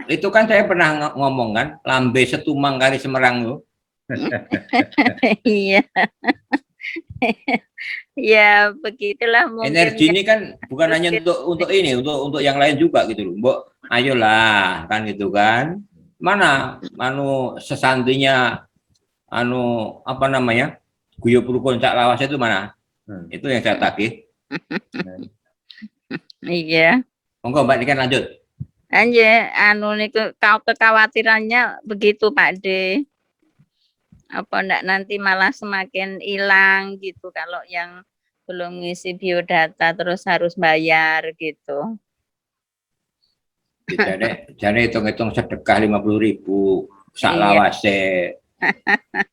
S2: Itu kan saya pernah ngomong kan, lambe setumang kali Semerang lo.
S6: Iya. Ya begitulah mungkin.
S2: Energi ini kan bukan hanya untuk ini, untuk yang lain juga gitu loh. Mbok, ayolah kan gitu kan. Mana sesantinya apa namanya? Guyub rukun cak lawas itu mana? Itu yang saya tagih.
S6: Iya.
S2: Monggo Mbak Niken lanjut.
S6: Anjir, niku kekhawatirannya begitu Pak D. Apa enggak nanti malah semakin hilang gitu kalau yang belum ngisi biodata terus harus bayar gitu.
S2: Jadi hitung-hitung sedekah 50.000 sak lawase.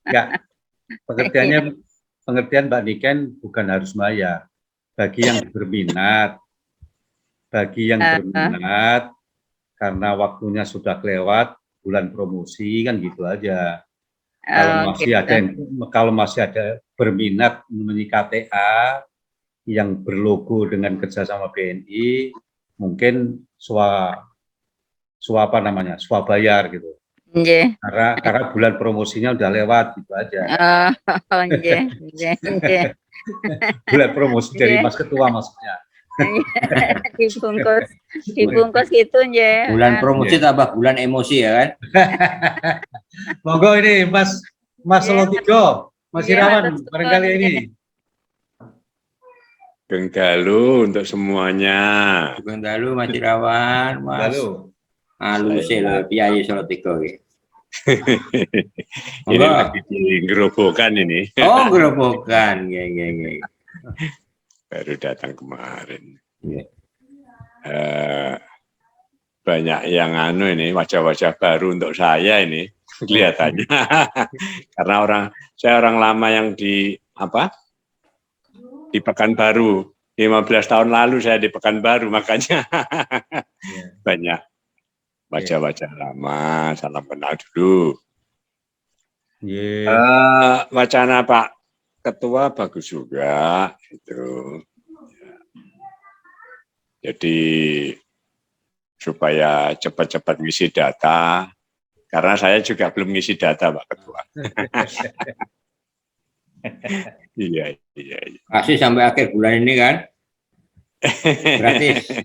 S4: Enggak. Pengertian Mbak Niken bukan harus bayar. Bagi yang berminat, karena waktunya sudah lewat bulan promosi kan gitu aja. Kalau masih ada berminat memenuhi KTA yang berlogo dengan kerjasama BNI, mungkin swabayar gitu.
S6: Yeah.
S4: Karena bulan promosinya udah lewat gitu aja. Bulan promosi dari Mas Ketua maksudnya.
S6: dibungkus gitu ya.
S2: Bulan promosi tambah bulan emosi ya kan.
S4: Monggo ini Mas Solotiko, Mas Irawan barangkali ini.
S7: Genggalu untuk semuanya.
S2: Genggalu Mas Irawan, Mas. Halus lho Piyayi Solotiko iki.
S7: Ini lagi di gerobokan ini.
S2: Oh, gerobokan. Nggih.
S7: Baru datang kemarin.
S2: Yeah.
S7: Banyak yang ini wajah-wajah baru untuk saya ini kelihatannya. Karena saya orang lama yang di Pekanbaru. 15 tahun lalu saya di Pekanbaru, makanya banyak wajah-wajah lama. Salam kenal dulu. Wacana Pak Ketua bagus juga itu. Jadi supaya cepat-cepat ngisi data, karena saya juga belum ngisi data Pak Ketua. Iya.
S2: Kasih sampai akhir bulan ini kan? Gratis.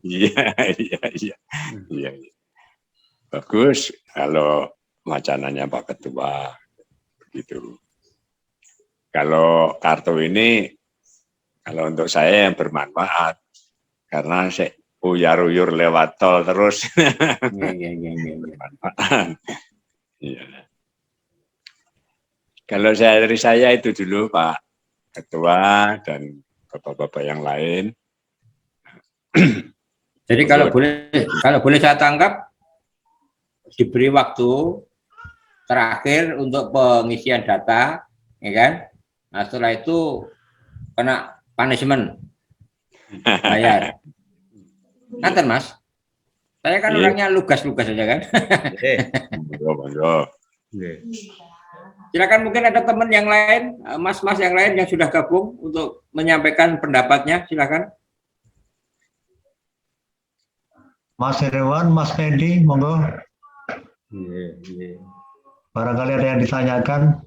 S7: Iya. Bagus kalau wacananya Pak Ketua gitu. Kalau kartu ini, kalau untuk saya yang bermanfaat, karena saya uyar-uyur lewat tol terus. Bermanfaat. Iya. Kalau dari saya itu dulu Pak Ketua dan bapak-bapak yang lain.
S2: Jadi kalau boleh saya tangkap, diberi waktu terakhir untuk pengisian data, ya kan? Nah setelah itu kena punishment, bayar. Nanti Mas, saya kan orangnya lugas-lugas aja kan.
S7: Monggo.
S2: Silakan, mungkin ada teman yang lain, mas-mas yang lain yang sudah gabung untuk menyampaikan pendapatnya, silakan.
S1: Mas Irwan, Mas Fendi, monggo. Barangkali ada yang ditanyakan.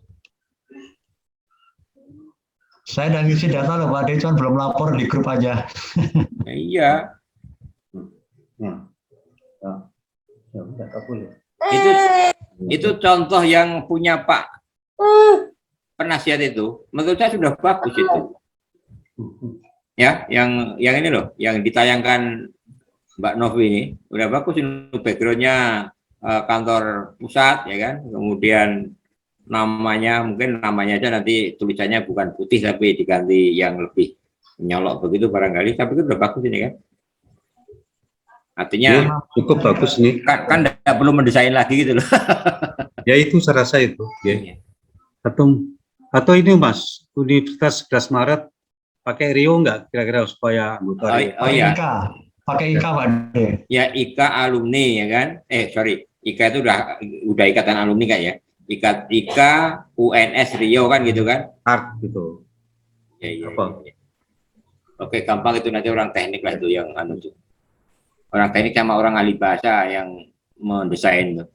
S1: Saya udah ngisi data loh Pak Ade, cuman belum lapor di grup aja.
S2: Iya. Itu contoh yang punya Pak penasihat itu, menurut saya sudah bagus itu. Ya, yang ini loh, yang ditayangkan Mbak Novi ini, udah bagus ini backgroundnya kantor pusat, ya kan. Kemudian namanya, mungkin namanya aja nanti tulisannya bukan putih tapi diganti yang lebih menyolok begitu barangkali, tapi itu udah bagus ini kan. Artinya
S4: ya, cukup bagus nih.
S2: Kan tidak perlu mendesain lagi gitu loh.
S4: Ya itu saya rasa itu. Ya. Atau ini Mas, Universitas 11 Maret pakai Rio enggak kira-kira supaya anggota Rio?
S2: Oh iya.
S1: Pakai IKA Pak Ade. Ya
S2: IKA alumni ya kan. Sorry, IKA itu udah ikatan alumni kan ya. IKA UNS Rio kan gitu kan.
S4: Art gitu.
S2: Ya. Oke, gampang itu, nanti orang teknik lah itu yang orang teknik sama orang ahli bahasa yang mendesain tuh.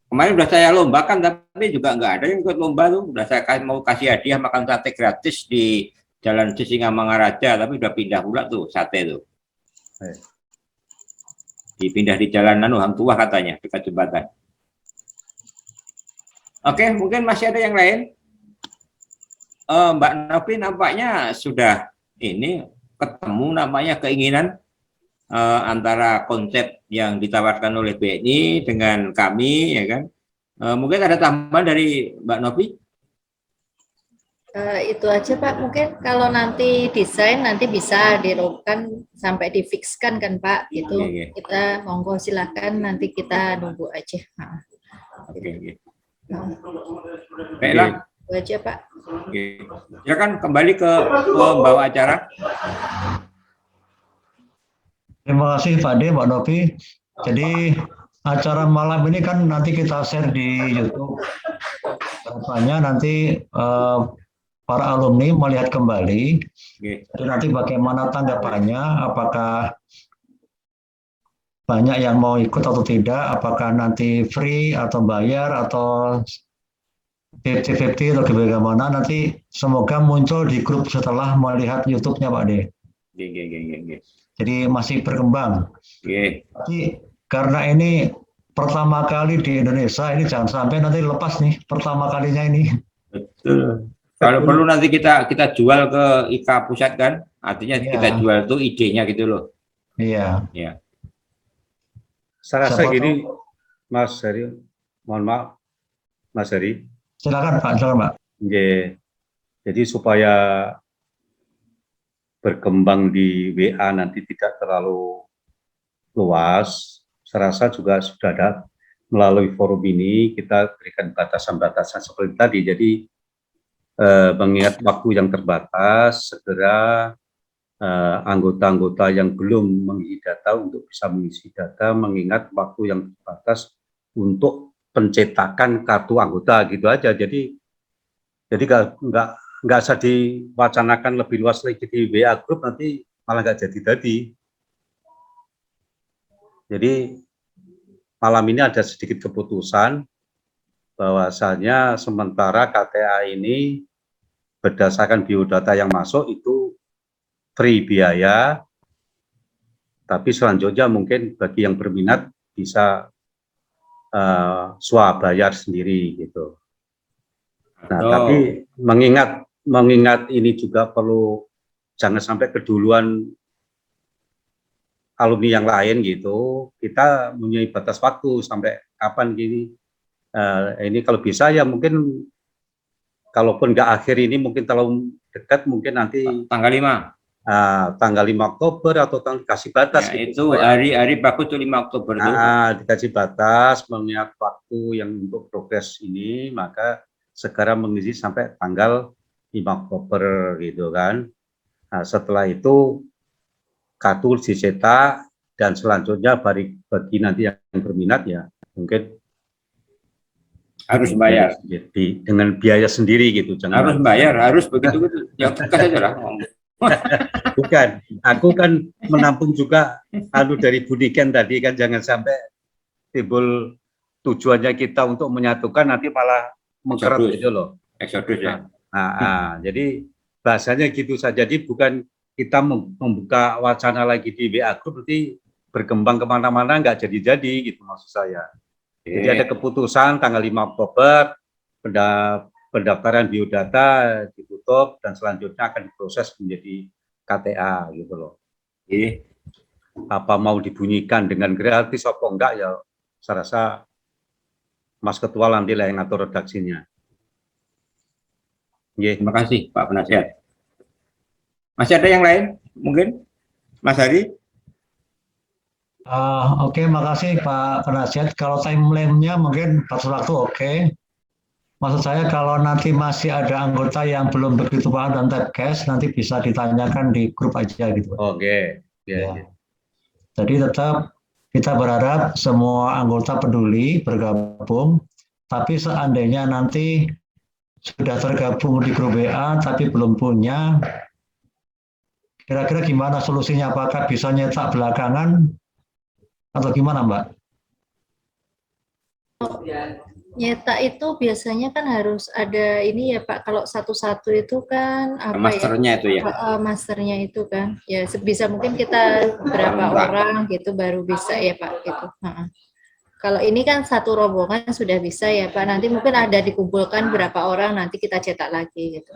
S2: Kemarin udah saya lombakan tapi juga nggak ada yang ikut lomba tuh. Udah saya mau kasih hadiah makan sate gratis di Jalan Sisingamangaraja, tapi udah pindah pula tuh sate tuh. Dipindah di Jalan Hang Tuah katanya, dekat jembatan. Oke, mungkin masih ada yang lain. Mbak Novi nampaknya sudah ini ketemu namanya keinginan antara konsep yang ditawarkan oleh BNI dengan kami, ya kan. Mungkin ada tambahan dari Mbak Novi?
S5: Itu aja Pak, mungkin kalau nanti desain nanti bisa dirokan sampai difikskan kan Pak, itu kita monggo silakan, nanti kita nunggu aja.
S2: Oke. Baiklah.
S5: Itu aja Pak.
S2: Silakan kembali ke pembawa acara.
S1: Terima kasih Pak Ade, Mbak Novi. Jadi acara malam ini kan nanti kita share di YouTube. Harapannya nanti para alumni melihat kembali. Jadi nanti bagaimana tanggapannya, apakah banyak yang mau ikut atau tidak, apakah nanti free atau bayar atau 50-50 atau bagaimana, nanti semoga muncul di grup setelah melihat YouTube-nya Pak De. Jadi masih berkembang. Jadi karena ini pertama kali di Indonesia, ini jangan sampai nanti lepas nih pertama kalinya ini.
S2: Betul. Kalau perlu nanti kita jual ke IKA pusat kan, artinya kita jual tuh idenya gitu loh.
S1: Iya.
S4: Saya rasa gini, Mas Heri, mohon maaf, Mas Heri.
S1: Silakan Pak, silakan Pak.
S4: Jadi supaya berkembang di WA nanti tidak terlalu luas, saya rasa juga sudah ada melalui forum ini kita berikan batasan-batasan seperti tadi. Jadi mengingat waktu yang terbatas, segera anggota-anggota yang belum mengisi data untuk bisa mengisi data, mengingat waktu yang terbatas untuk pencetakan kartu anggota gitu aja. Jadi nggak usah diwacanakan lebih luas lagi di WA Group, nanti malah nggak jadi. Jadi malam ini ada sedikit keputusan bahwasanya sementara KTA ini berdasarkan biodata yang masuk itu free biaya, tapi selanjutnya mungkin bagi yang berminat bisa swabayar sendiri gitu. Nah, tapi mengingat ini juga perlu jangan sampai keduluan alumni yang lain gitu, kita mempunyai batas waktu sampai kapan gini. Ini kalau bisa ya mungkin kalaupun nggak akhir ini mungkin terlalu dekat, mungkin nanti
S2: tanggal 5.
S4: Tanggal 5 Oktober atau dikasih batas
S2: ya, gitu. Itu hari bagus tuh 5 Oktober tuh.
S4: Dikasih batas mengingat waktu yang untuk progres ini, maka segera mengisi sampai tanggal 5 Oktober gitu kan. Nah, setelah itu kartu dicetak dan selanjutnya bagi nanti yang berminat ya mungkin
S2: Harus bayar.
S4: Jadi dengan biaya sendiri gitu, jangan
S2: Harus bayar, harus begitu. Ya tegas aja lah.
S4: Bukan, aku kan menampung juga dari Bu Niken tadi kan, jangan sampai timbul tujuannya kita untuk menyatukan nanti malah mengkeret
S2: Eksodus.
S4: gitu loh.
S2: Eksodus ya.
S4: Jadi bahasanya gitu saja. Jadi bukan kita membuka wacana lagi di WA Group nanti berkembang kemana-mana nggak jadi-jadi gitu maksud saya. Jadi ada keputusan tanggal 5 Oktober pendaftaran biodata ditutup dan selanjutnya akan diproses menjadi KTA gitu loh. Apa mau dibunyikan dengan gratis apa enggak ya saya rasa Mas Ketua nanti lah yang ngatur redaksinya.
S2: Terima kasih Pak Penasihat. Masih ada yang lain mungkin? Mas Hari?
S1: Oke, makasih Pak Penasihat. Kalau timeline-nya mungkin pas waktu oke. Maksud saya kalau nanti masih ada anggota yang belum begitu paham dan tabcast, nanti bisa ditanyakan di grup aja gitu.
S4: Oke.
S1: Ya. Jadi tetap kita berharap semua anggota peduli bergabung, tapi seandainya nanti sudah tergabung di grup WA tapi belum punya, kira-kira gimana solusinya? Apakah bisa nyetak belakangan atau gimana, Mbak?
S5: Nyetak itu biasanya kan harus ada ini ya Pak, kalau satu-satu itu kan apa
S2: masternya
S5: ya?
S2: Itu ya?
S5: Masternya itu kan, ya sebisa mungkin kita berapa orang gitu baru bisa ya Pak gitu. Kalau ini kan satu rombongan sudah bisa ya Pak, nanti mungkin ada dikumpulkan berapa orang nanti kita cetak lagi gitu.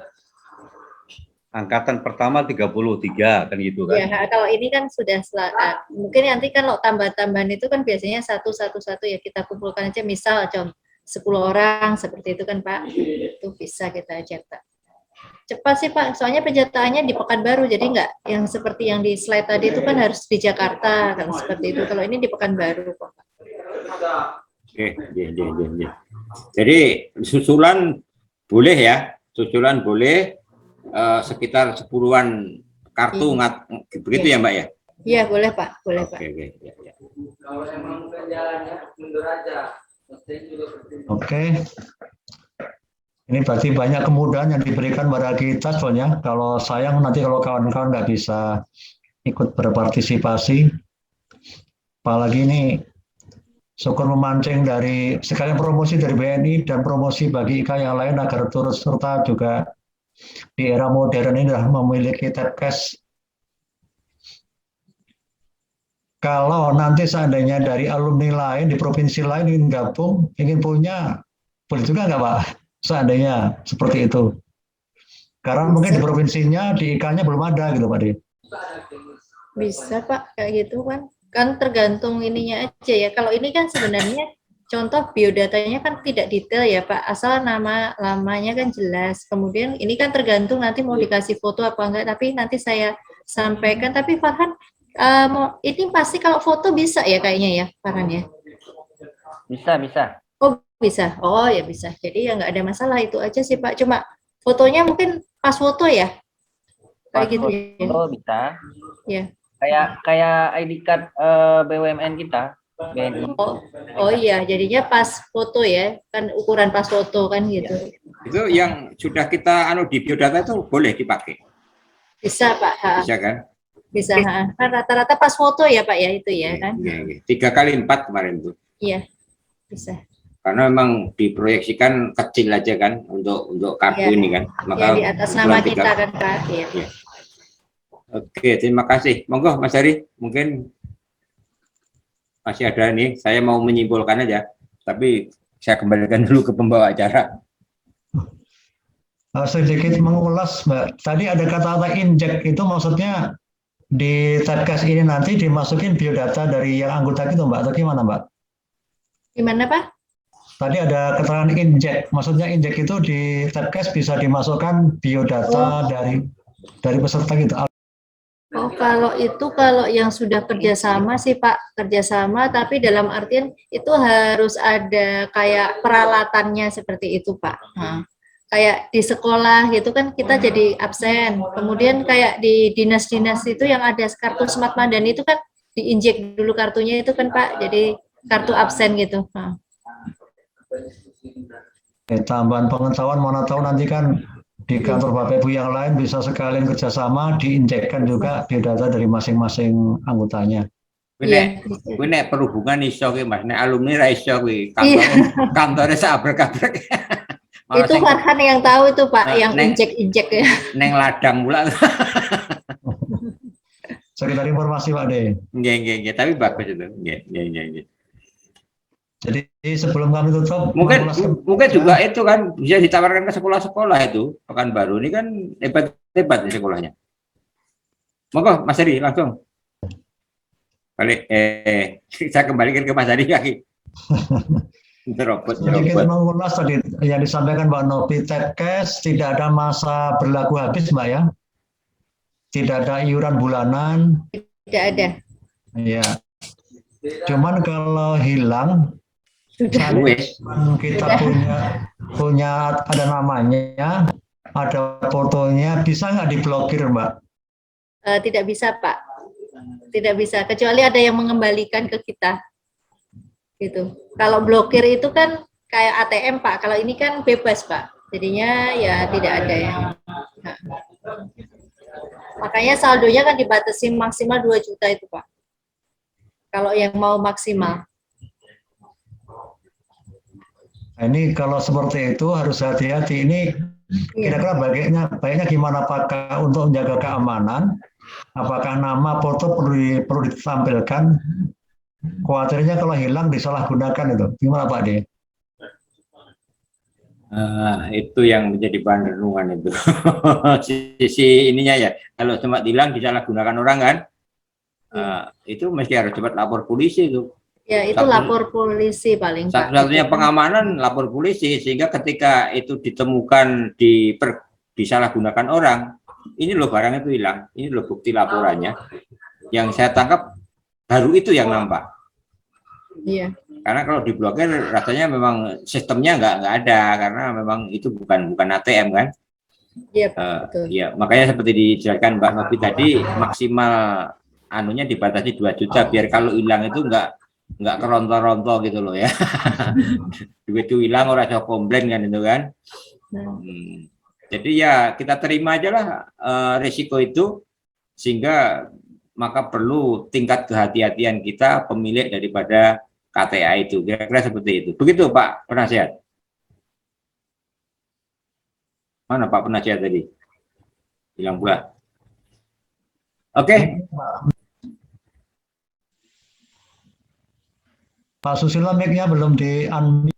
S4: Angkatan pertama 33 kan gitu kan?
S5: Ya, kalau ini kan sudah mungkin nanti kalau tambah-tambahan itu kan biasanya satu ya kita kumpulkan aja, misal 10 orang seperti itu kan Pak, itu bisa kita cetak. Cepat sih Pak, soalnya pencetakannya di Pekanbaru, jadi nggak yang seperti yang di slide tadi itu kan harus di Jakarta kan seperti itu. Kalau ini di Pekanbaru Pak.
S2: Oke. Jadi susulan boleh ya, susulan boleh. Sekitar 10-an kartu begitu ya Mbak ya?
S5: Iya boleh Pak, boleh Pak.
S8: Kalau emang jalannya mundur aja.
S1: Oke. Ini berarti banyak kemudahan yang diberikan pada kita soalnya. Kalau sayang nanti kalau kawan-kawan nggak bisa ikut berpartisipasi, apalagi ini syukur memancing dari sekalian promosi dari BNI dan promosi bagi IKA yang lain agar turut serta juga di era modern ini sudah memiliki tabcast. Kalau nanti seandainya dari alumni lain di provinsi lain ingin gabung, ingin punya, boleh juga nggak Pak? Seandainya seperti itu. Karena mungkin di provinsinya, di IK-nya belum ada gitu Pak Di.
S5: Bisa Pak, kayak gitu kan. Kan tergantung ininya aja ya. Kalau ini kan sebenarnya contoh biodatanya kan tidak detail ya Pak, asal lamanya kan jelas. Kemudian ini kan tergantung nanti mau dikasih foto apa enggak, tapi nanti saya sampaikan. Tapi Farhan, ini pasti kalau foto bisa ya kayaknya ya Farhan ya?
S3: Bisa.
S5: Oh bisa, oh ya bisa. Jadi ya nggak ada masalah, itu aja sih Pak. Cuma fotonya mungkin pas foto ya? Kayak gitu ya?
S3: Foto bisa.
S5: Ya.
S3: Kayak ID card BUMN kita. BNI.
S5: Oh iya, jadinya pas foto ya, kan ukuran pas foto kan gitu.
S2: Itu yang sudah kita di biodata itu boleh dipakai?
S5: Bisa Pak.
S2: Bisa kan?
S5: Bisa, kan rata-rata pas foto ya Pak ya itu ya kan?
S2: 3x4 kemarin itu.
S5: Iya, bisa.
S2: Karena memang diproyeksikan kecil aja kan untuk kartu ini kan.
S5: Maka ya, di atas nama kita kan Pak. Ya.
S2: Oke, terima kasih. Monggo Mas Hari, mungkin masih ada nih, saya mau menyimpulkan aja, tapi saya kembalikan dulu ke pembawa acara.
S1: Sedikit mengulas, Mbak. Tadi ada kata-kata injek, itu maksudnya di tabcast ini nanti dimasukin biodata dari yang anggota itu, Mbak, atau gimana, Mbak?
S5: Gimana, Pak?
S1: Tadi ada keterangan injek, maksudnya injek itu di tabcast bisa dimasukkan biodata dari peserta gitu.
S5: Oh, kalau yang sudah kerjasama sih Pak, kerjasama, tapi dalam artian itu harus ada kayak peralatannya seperti itu Pak. Kayak di sekolah gitu kan kita jadi absen, kemudian kayak di dinas-dinas itu yang ada kartu Smart Madani itu kan diinjek dulu kartunya itu kan Pak, jadi kartu absen gitu.
S1: Tambahan pengetahuan, mana tahu nanti kan di kantor Bapak Ibu yang lain bisa sekalian kerjasama diinjekkan juga di data dari masing-masing anggotanya.
S2: Kuwi nek perhubungan iso kuwi Mas, nek alumni ra iso kuwi. Kantore sabrek-abrek.
S5: Itu Farhan yang tahu itu Pak, yang injek-injek ya.
S2: Neng ladang pula.
S1: Sekedar informasi Pak De.
S2: Nggih, tapi bagus itu. Nggih.
S1: Jadi sebelum kami tutup,
S2: mungkin juga itu kan bisa ditawarkan ke sekolah-sekolah itu. Pekanbaru ini kan hebat-hebat di sekolahnya. Monggo Mas Heri langsung. Balik, saya kembalikan ke Mas Heri lagi.
S1: Jadi kita mengulas tadi yang disampaikan Mbak Novi, Tepkes tidak ada masa berlaku habis Mbak ya? Tidak ada iuran bulanan?
S5: Tidak ada.
S1: Ya. Cuman kalau hilang, kita punya ada namanya, ada fotonya, bisa nggak diblokir Mbak?
S5: Tidak bisa Pak, tidak bisa, kecuali ada yang mengembalikan ke kita. Gitu. Kalau blokir itu kan kayak ATM Pak, kalau ini kan bebas Pak, jadinya ya tidak ada yang. Nah. Makanya saldonya kan dibatasi maksimal 2 juta itu Pak, kalau yang mau maksimal.
S1: Nah, ini kalau seperti itu harus hati-hati. Ini kira-kira baiknya gimana Pak untuk menjaga keamanan? Apakah nama foto perlu ditampilkan? Khawatirnya kalau hilang disalahgunakan itu. Gimana Pak De?
S2: Itu yang menjadi bahan renungan itu. Sisi ininya ya, kalau sempat hilang disalahgunakan orang kan, itu mesti harus cepat lapor polisi itu.
S5: Ya, itu lapor polisi paling Pak.
S2: Satu-satunya pengamanan lapor polisi, sehingga ketika itu ditemukan disalahgunakan orang, ini loh barang itu hilang, ini loh bukti laporannya. Yang saya tangkap baru itu yang nampak.
S5: Iya.
S2: Karena kalau diblokir rasanya memang sistemnya nggak ada, karena memang itu bukan ATM kan.
S5: Iya, betul.
S2: Ya, makanya seperti dijelaskan Mbak Novi tadi, maksimal anunya dibatasi 2 juta biar kalau hilang itu nggak keronto-ronto gitu loh ya. Duit itu hilang orang jauh komplain kan itu kan. Jadi ya kita terima aja lah risiko itu, sehingga maka perlu tingkat kehati-hatian kita pemilik daripada KTA itu. Kira-kira seperti itu. Begitu Pak Penasihat. Mana Pak Penasihat tadi? Hilang pula. Oke.
S1: Pak Susilo mic-nya belum di-unmute.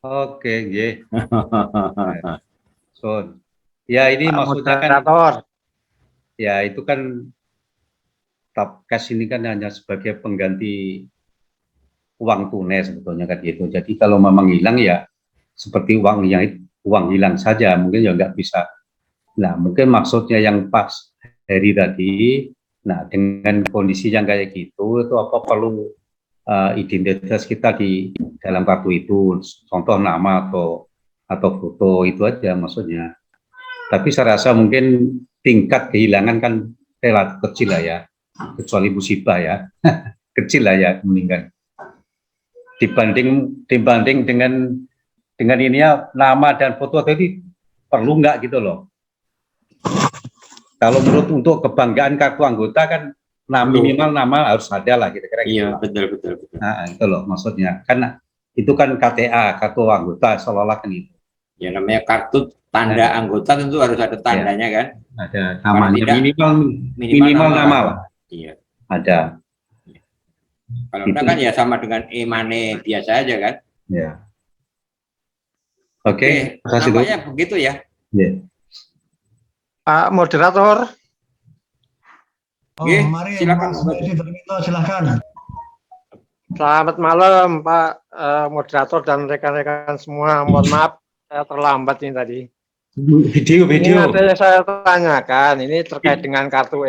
S4: Oke, nggih. So, ya ini maksudnya kan, ya itu kan Tepkes ini kan hanya sebagai pengganti uang tunai sebetulnya kan gitu. Jadi kalau memang hilang ya seperti uang hilang saja, mungkin ya nggak bisa. Nah, mungkin maksudnya yang pas Heri tadi. Nah, dengan kondisi yang kayak gitu, itu apa perlu identitas kita di dalam kartu itu, contoh nama atau foto itu aja maksudnya. Tapi saya rasa mungkin tingkat kehilangan kan relatif kecil lah ya, kecuali musibah ya, kecil lah ya meninggal. Dibanding dengan ini ya, nama dan foto tadi perlu nggak gitu loh. Kalau menurut untuk kebanggaan kartu anggota kan, minimal nama harus ada lah kira-kira.
S2: Iya,
S4: gitu. Betul. Nah, itu loh maksudnya. Karena itu kan KTA, kartu anggota, seolah-olah kan itu.
S2: Ya namanya kartu tanda anggota tentu harus ada tandanya kan.
S4: Ada namanya, minimal nama lah.
S2: Iya.
S4: Ada.
S2: Kalau enggak kan ya sama dengan e-money biasa aja kan.
S4: Ya. Oke.
S2: Nampaknya begitu ya.
S4: Yeah.
S9: Pak Moderator.
S1: Mari,
S2: silakan.
S1: Silakan.
S9: Selamat malam Pak Moderator dan rekan-rekan semua. Mohon maaf saya terlambat ini tadi.
S4: Video.
S9: Ini nanti saya tanyakan, ini terkait dengan kartu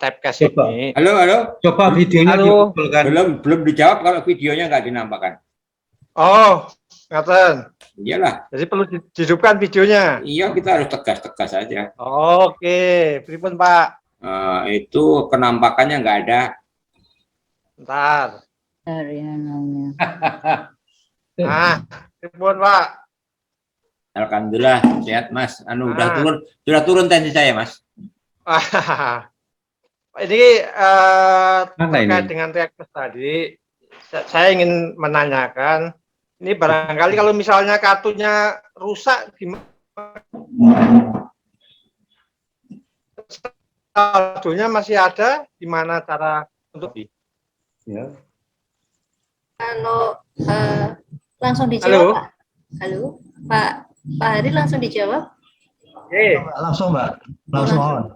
S9: Tepkes ini.
S2: Halo.
S4: Coba videonya dikumpulkan.
S2: Belum dijawab kalau videonya nggak dinampakkan.
S9: Oh, ngaten.
S2: Iyalah.
S9: Jadi perlu dihidupkan videonya.
S2: Iya, kita harus tegas saja.
S9: Oke, pripun Pak?
S2: Itu kenampakannya nggak ada.
S9: Bentar. Pripun, Pak?
S2: Alhamdulillah sehat Mas. Sudah turun tensi saya Mas.
S9: Ini terkait dengan reakses tadi, saya ingin menanyakan, ini barangkali kalau misalnya kartunya rusak, gimana? Saldonya masih ada, gimana cara untuk
S4: Ya.
S5: Kalau langsung dijawab, Pak. Halo, Pak Hari langsung dijawab.
S1: Langsung Mbak, langsung on.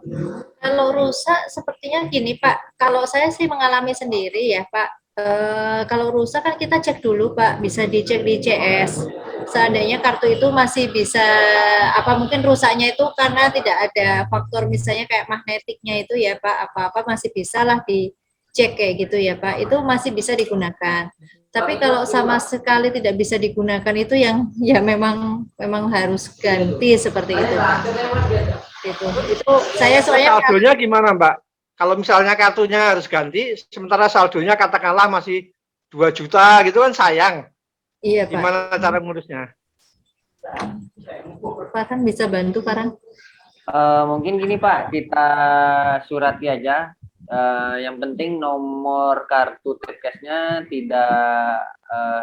S5: Kalau rusak sepertinya gini Pak, kalau saya sih mengalami sendiri ya Pak. Kalau rusak kan kita cek dulu Pak, bisa dicek di CS. Seandainya kartu itu masih bisa, mungkin rusaknya itu karena tidak ada faktor misalnya kayak magnetiknya itu ya Pak, apa-apa masih bisa lah dicek kayak gitu ya Pak, itu masih bisa digunakan. Tapi kalau sama sekali tidak bisa digunakan itu yang ya memang harus ganti seperti itu. Itu saya soalnya
S9: saldonya gimana Mbak? Kalau misalnya kartunya harus ganti, sementara saldonya katakanlah masih 2 juta gitu kan sayang.
S5: Iya Pak.
S9: Gimana cara ngurusnya?
S5: Pak kan bisa bantu Pak.
S3: Mungkin gini Pak, kita surati aja. Yang penting nomor kartu Tripcase-nya tidak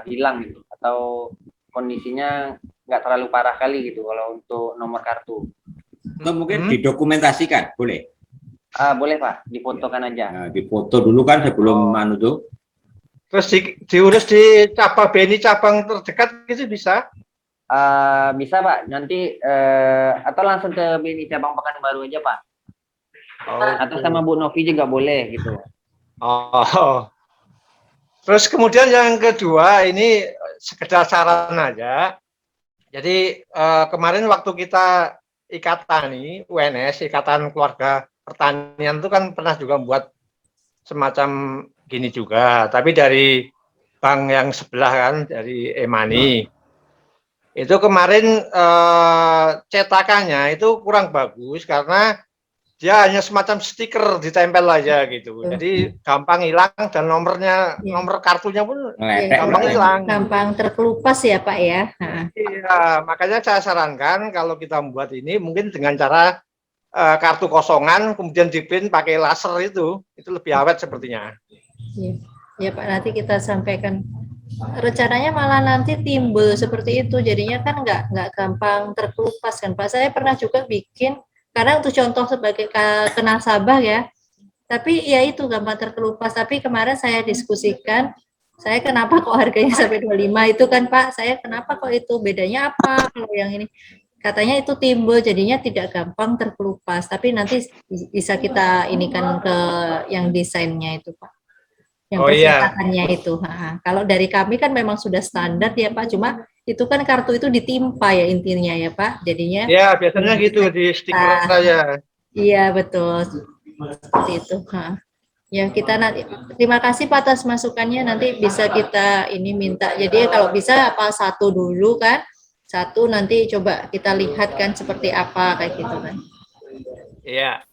S3: hilang gitu, atau kondisinya nggak terlalu parah kali gitu kalau untuk nomor kartu.
S2: Atau mungkin didokumentasikan, boleh?
S3: Boleh Pak, difotokan aja.
S2: Nah, difoto dulu kan sebelum tuh.
S9: Terus diurus di cabang BNI cabang terdekat gitu bisa?
S3: Bisa Pak, nanti atau langsung ke BNI cabang Pekanbaru aja Pak. Atau sama Bu Novi juga boleh gitu.
S9: Terus kemudian yang kedua ini sekedar saran aja. Jadi kemarin waktu kita ikatan nih, UNS, Ikatan Keluarga Pertanian itu kan pernah juga membuat semacam gini juga, tapi dari bank yang sebelah kan, dari e-money. Itu kemarin cetakannya itu kurang bagus karena dia hanya semacam stiker ditempel aja gitu. Jadi gampang hilang dan nomor kartunya pun gampang hilang.
S5: Gampang terkelupas ya Pak ya.
S9: Iya, makanya saya sarankan kalau kita membuat ini mungkin dengan cara kartu kosongan kemudian dipin pakai laser itu lebih awet sepertinya.
S5: Ya Pak, nanti kita sampaikan. Rencananya malah nanti timbul seperti itu, jadinya kan nggak gampang terkelupas kan Pak. Saya pernah juga bikin, karena untuk contoh sebagai nasabah ya, tapi ya itu gampang terkelupas. Tapi kemarin saya diskusikan, saya kenapa kok harganya sampai 25 itu kan Pak, saya kenapa kok itu, bedanya apa kalau yang ini? Katanya itu timbul, jadinya tidak gampang terkelupas, tapi nanti bisa kita inikan ke yang desainnya itu Pak. Yang percetakannya itu. Kalau dari kami kan memang sudah standar ya Pak, cuma itu kan kartu itu ditimpa ya intinya ya Pak, jadinya.
S9: Ya biasanya gitu di stiker saja.
S5: Iya betul, seperti itu. Ya kita nanti, terima kasih Pak atas masukannya, nanti bisa kita ini minta. Jadi kalau bisa apa satu dulu kan, satu nanti coba kita lihat kan seperti apa kayak gitu kan.
S9: Iya.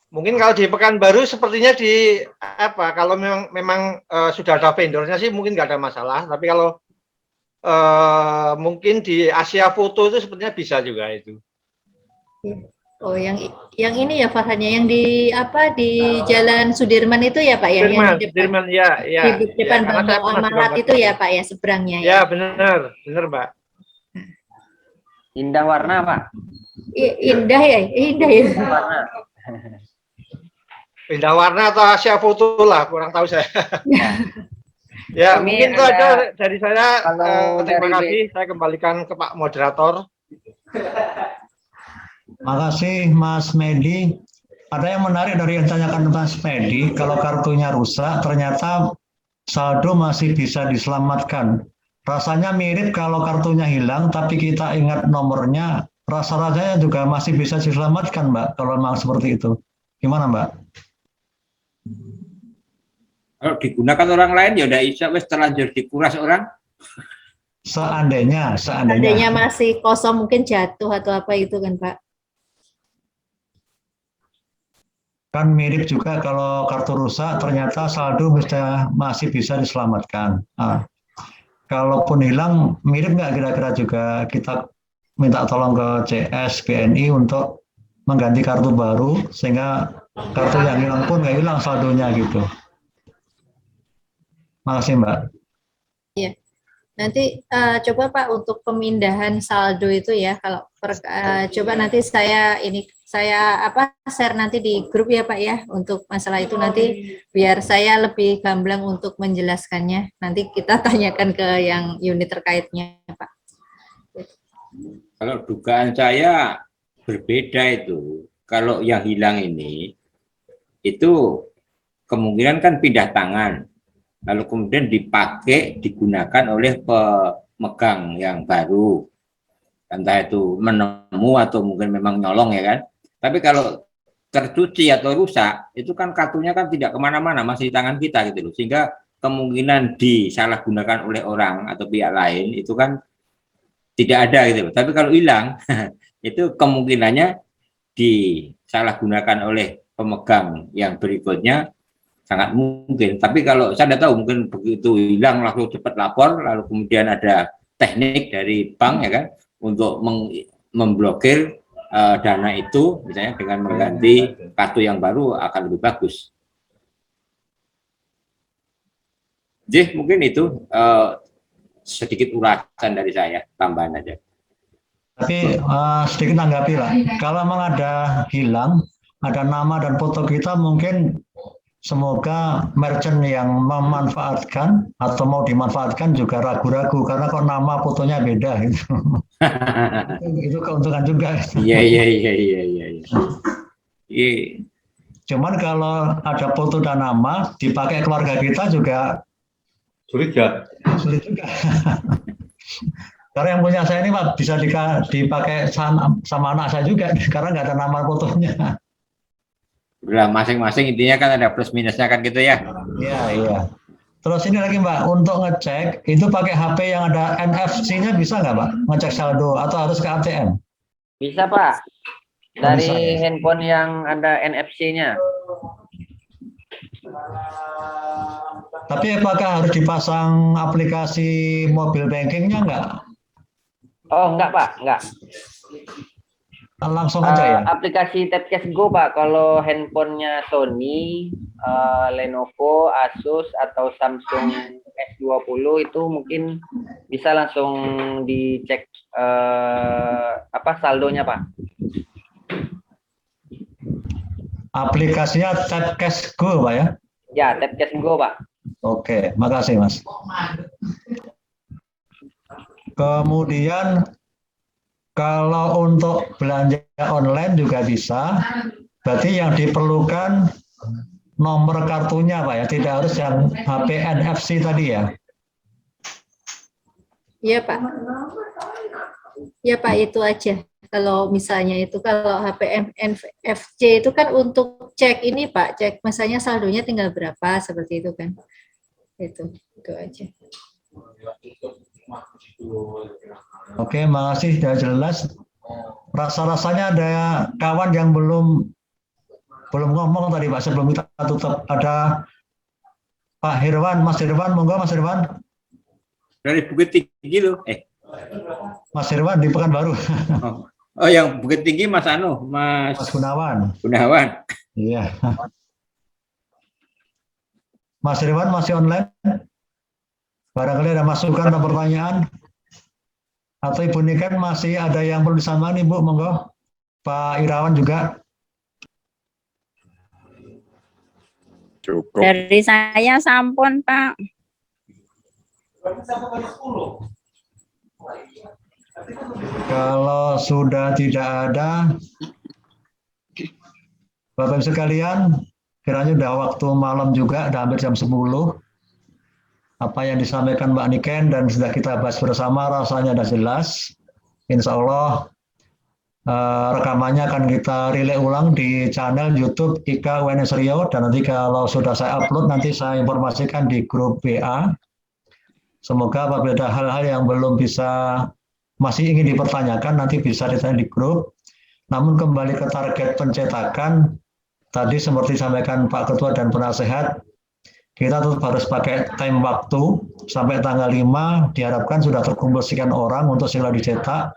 S9: Mungkin kalau di Pekanbaru sepertinya di kalau memang sudah ada vendornya sih mungkin nggak ada masalah. Tapi kalau mungkin di Asia Foto itu sepertinya bisa juga itu.
S5: Oh, yang ini ya Farhannya, yang di di Jalan Sudirman itu ya Pak ya?
S9: Sudirman ya.
S5: Di depan Bambang Amarat itu ya Pak ya, seberangnya
S9: ya? Ya benar Pak.
S3: Indah Warna Pak.
S5: Indah ya.
S3: Warna.
S9: Indah Warna atau Asia Foto lah, kurang tahu saya. Ya, mungkin itu aja dari saya. Terima kasih, saya kembalikan ke Pak Moderator.
S1: Makasih Mas Medi. Ada yang menarik dari yang ditanyakan Mas Medi, kalau kartunya rusak ternyata saldo masih bisa diselamatkan. Rasanya mirip kalau kartunya hilang tapi kita ingat nomornya, rasa-rasanya juga masih bisa diselamatkan Mbak, kalau memang seperti itu. Gimana Mbak?
S2: Kalau digunakan orang lain ya udah bisa wis terlanjur dikuras orang.
S1: Seandainya
S5: masih kosong mungkin jatuh atau apa itu kan Pak.
S1: Kan mirip juga kalau kartu rusak ternyata saldo masih bisa diselamatkan. kalaupun hilang, mirip nggak kira-kira juga kita minta tolong ke CS, BNI untuk mengganti kartu baru, sehingga kartu yang hilang pun nggak hilang saldonya gitu. Makasih Mbak.
S5: Iya. Nanti coba Pak untuk pemindahan saldo itu ya, kalau coba nanti saya share nanti di grup ya Pak ya, untuk masalah itu nanti biar saya lebih gamblang untuk menjelaskannya. Nanti kita tanyakan ke yang unit terkaitnya Pak.
S2: Kalau dugaan saya berbeda itu. Kalau yang hilang ini itu kemungkinan kan pindah tangan, lalu kemudian dipakai, digunakan oleh pemegang yang baru, entah itu menemu atau mungkin memang nyolong ya kan. Tapi kalau tercuci atau rusak, itu kan kartunya kan tidak kemana-mana, masih di tangan kita gitu loh, sehingga kemungkinan disalahgunakan oleh orang atau pihak lain itu kan tidak ada gitu loh. Tapi kalau hilang itu kemungkinannya disalahgunakan oleh pemegang yang berikutnya sangat mungkin. Tapi kalau saya tidak tahu, mungkin begitu hilang langsung cepat lapor, lalu kemudian ada teknik dari bank ya kan untuk memblokir dana itu, misalnya dengan mengganti kartu yang baru akan lebih bagus. Jadi mungkin itu sedikit urasan dari saya, tambahan aja.
S1: Tapi sedikit tanggapi lah, kalau memang ada hilang, ada nama dan foto kita, mungkin semoga merchant yang memanfaatkan atau mau dimanfaatkan juga ragu-ragu, karena kok nama fotonya beda gitu. Itu keuntungan juga.
S2: Iya.
S1: Cuman kalau ada foto dan nama dipakai keluarga kita juga sulit juga. Karena yang punya saya ini Pak bisa dipakai sama anak saya juga, karena nggak ada nama fotonya.
S2: Udah masing-masing intinya kan ada plus minusnya kan gitu ya.
S1: Iya. Terus ini lagi Mbak, untuk ngecek itu pakai HP yang ada NFC-nya bisa nggak Pak? Ngecek saldo atau harus ke ATM?
S3: Bisa Pak. Dari
S1: Bisa, ya?
S3: handphone yang ada NFC-nya.
S1: Tapi apakah harus dipasang aplikasi mobile bankingnya nggak?
S3: Oh, enggak Pak, enggak.
S1: Langsung aja ya?
S3: Aplikasi Tapcash Go Pak, kalau handphonenya Sony, Lenovo, Asus, atau Samsung S20 itu mungkin bisa langsung dicek saldonya Pak.
S1: Aplikasinya Tapcash Go Pak ya?
S3: Ya, Tapcash Go Pak.
S1: Oke, makasih Mas. Kemudian kalau untuk belanja online juga bisa, berarti yang diperlukan nomor kartunya Pak ya, tidak harus yang HP NFC tadi ya?
S5: Iya Pak. Ya Pak, itu aja. Kalau misalnya itu, kalau HP NFC itu kan untuk cek ini Pak, cek misalnya saldonya tinggal berapa, seperti itu kan. Itu aja.
S1: Oke, makasih sudah jelas. Rasa-rasanya ada kawan yang belum ngomong tadi Pak, sebelum kita tutup. Ada Pak Hirwan, Mas Hirwan, monggo Mas Hirwan.
S2: Dari Bukit Tinggi loh.
S1: Mas Hirwan di Pekanbaru.
S2: Oh, yang Bukit Tinggi Mas
S1: Gunawan. Iya. Mas Hirwan masih online? Barangkali ada masukan atau pertanyaan? Atau Ibu Niken masih ada yang perlu disampaikan Ibu, monggo. Pak Irawan juga.
S7: Cukup.
S6: Dari saya sampun Pak.
S1: Kalau sudah tidak ada, Bapak Ibu sekalian, kiranya udah waktu malam juga, udah hampir jam 10. Apa yang disampaikan Mbak Niken dan sudah kita bahas bersama rasanya sudah jelas. Insya Allah rekamannya akan kita relay ulang di channel YouTube IKA UNS Riau, dan nanti kalau sudah saya upload nanti saya informasikan di grup WA. Semoga apabila ada hal-hal yang belum bisa, masih ingin dipertanyakan, nanti bisa ditanya di grup. Namun kembali ke target pencetakan, tadi seperti disampaikan Pak Ketua dan Penasehat, kita tetap harus pakai time waktu sampai tanggal 5 diharapkan sudah terkumpul sekian orang untuk sila dicetak.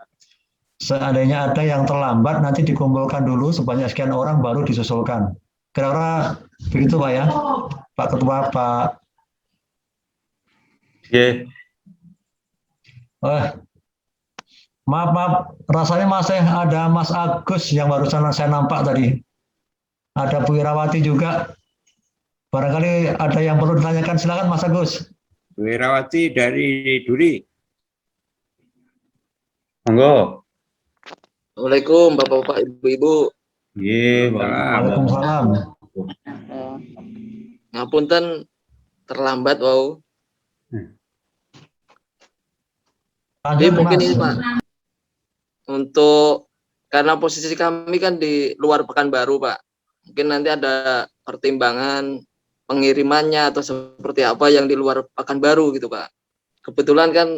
S1: Seandainya ada yang terlambat, nanti dikumpulkan dulu sebanyak sekian orang baru disusulkan. Kira-kira begitu Pak ya, Pak Ketua, Pak.
S4: Oke.
S1: Maaf, rasanya masih ada Mas Agus yang barusan saya nampak tadi. Ada Bu Irawati juga. Barangkali ada yang perlu ditanyakan, silakan Mas Agus.
S2: Bu Irawati dari Duri.
S4: Monggo.
S8: Assalamualaikum Bapak-bapak, Ibu-ibu.
S4: Iya,
S1: Waalaikumsalam.
S8: Ngapunten terlambat wow. Jadi
S1: Lanjut,
S8: mungkin
S1: Mas.
S8: ini Pak, untuk karena posisi kami kan di luar Pekanbaru Pak, mungkin nanti ada pertimbangan pengirimannya atau seperti apa yang di luar Pekanbaru gitu Pak. Kebetulan kan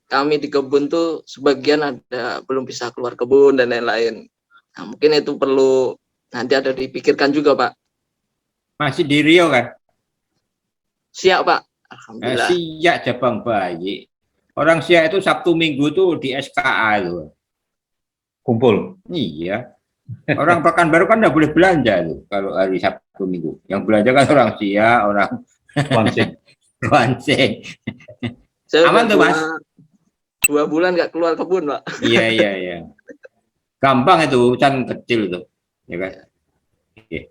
S8: kami di kebun tuh sebagian ada belum bisa keluar kebun dan lain-lain. Nah, mungkin itu perlu nanti ada dipikirkan juga Pak.
S2: Masih di Riau kan?
S8: Siap Pak, alhamdulillah.
S2: Siap Jabang Bayi. Orang Siak itu Sabtu Minggu tuh di SKA itu.
S4: Kumpul.
S2: Iya. Orang Pekanbaru kan nggak boleh belanja tuh kalau hari Sabtu Minggu. Yang belanja kan orang Siak, orang Wansing. Aman tuh Mas.
S8: 2 bulan nggak keluar kebun Pak.
S2: Iya. Gampang itu, hujan kecil itu, ya kan? Oke.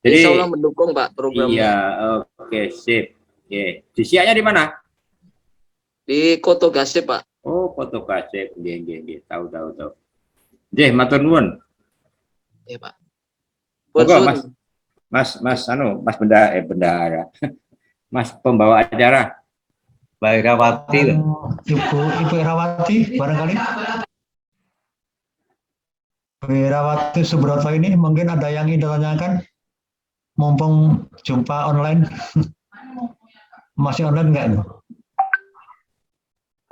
S2: Jadi,
S8: Insya Allah mendukung Pak programnya.
S2: Iya, oke, sip. Oke. Di Siaknya di mana?
S8: Di Koto Gasip Pak.
S2: Oh, Koto Gasip. Nggih. Tahu. Nggih, matur nuwun.
S8: Iya Pak.
S2: Monggo, Mas bendahara. Mas pembawa acara.
S4: Mbak Irawati.
S1: Ibu Irawati barangkali. Bu Irawati Subroto ini mungkin ada yang ingin ditanyakan, mumpung jumpa online. Masih online enggak?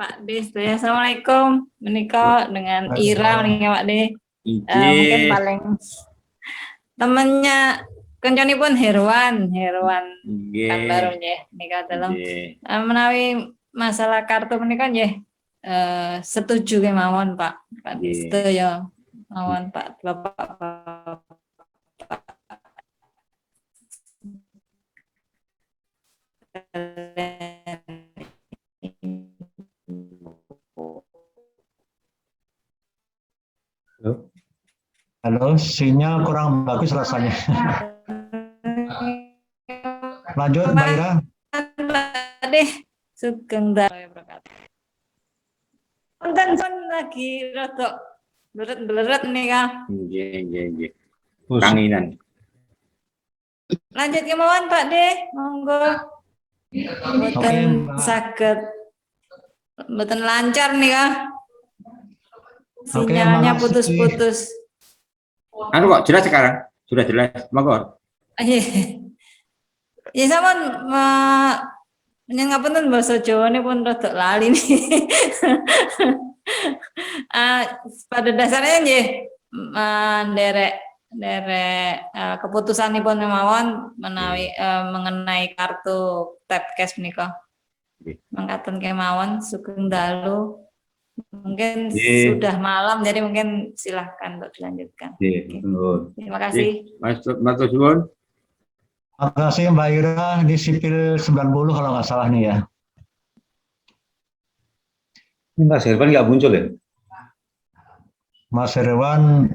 S6: Pak De, assalamualaikum. Menikah dengan Ira, menikah Pak De. Mungkin paling temannya kencani pun Herwan kan baru ya nikah dalam menawi masalah kartu menikah ya setuju kemauan Pak setuju mawon Pak Bapak.
S1: Halo, sinyal kurang bagus rasanya. Lanjut, Mbak Ira.
S6: Pak De, sugeng berkat. Konten lagi rotok beleret nih Kak.
S2: Nggih. Kanginan.
S6: Lanjut kemauan Pak De, monggo. Mboten saged mboten lancar nih Kak. Sinyalnya putus-putus.
S2: Anu kok jelas sekarang? Sudah jelas, monggo.
S6: Ya sampun ngapunten basa Jawane pun rada lali nih. Pada dasarnya nggih nderek keputusanipun mawon menawi mengenai kartu tap cash menika. Mangkaten kemawon sugeng dalu. Mungkin sudah malam, jadi mungkin silahkan untuk dilanjutkan. Terima kasih.
S2: Mas Suwun.
S1: Terima kasih Mbak Ira, di sipil 90 kalau nggak salah nih ya.
S4: Ini Mas Herwan nggak muncul ya?
S1: Mas Herwan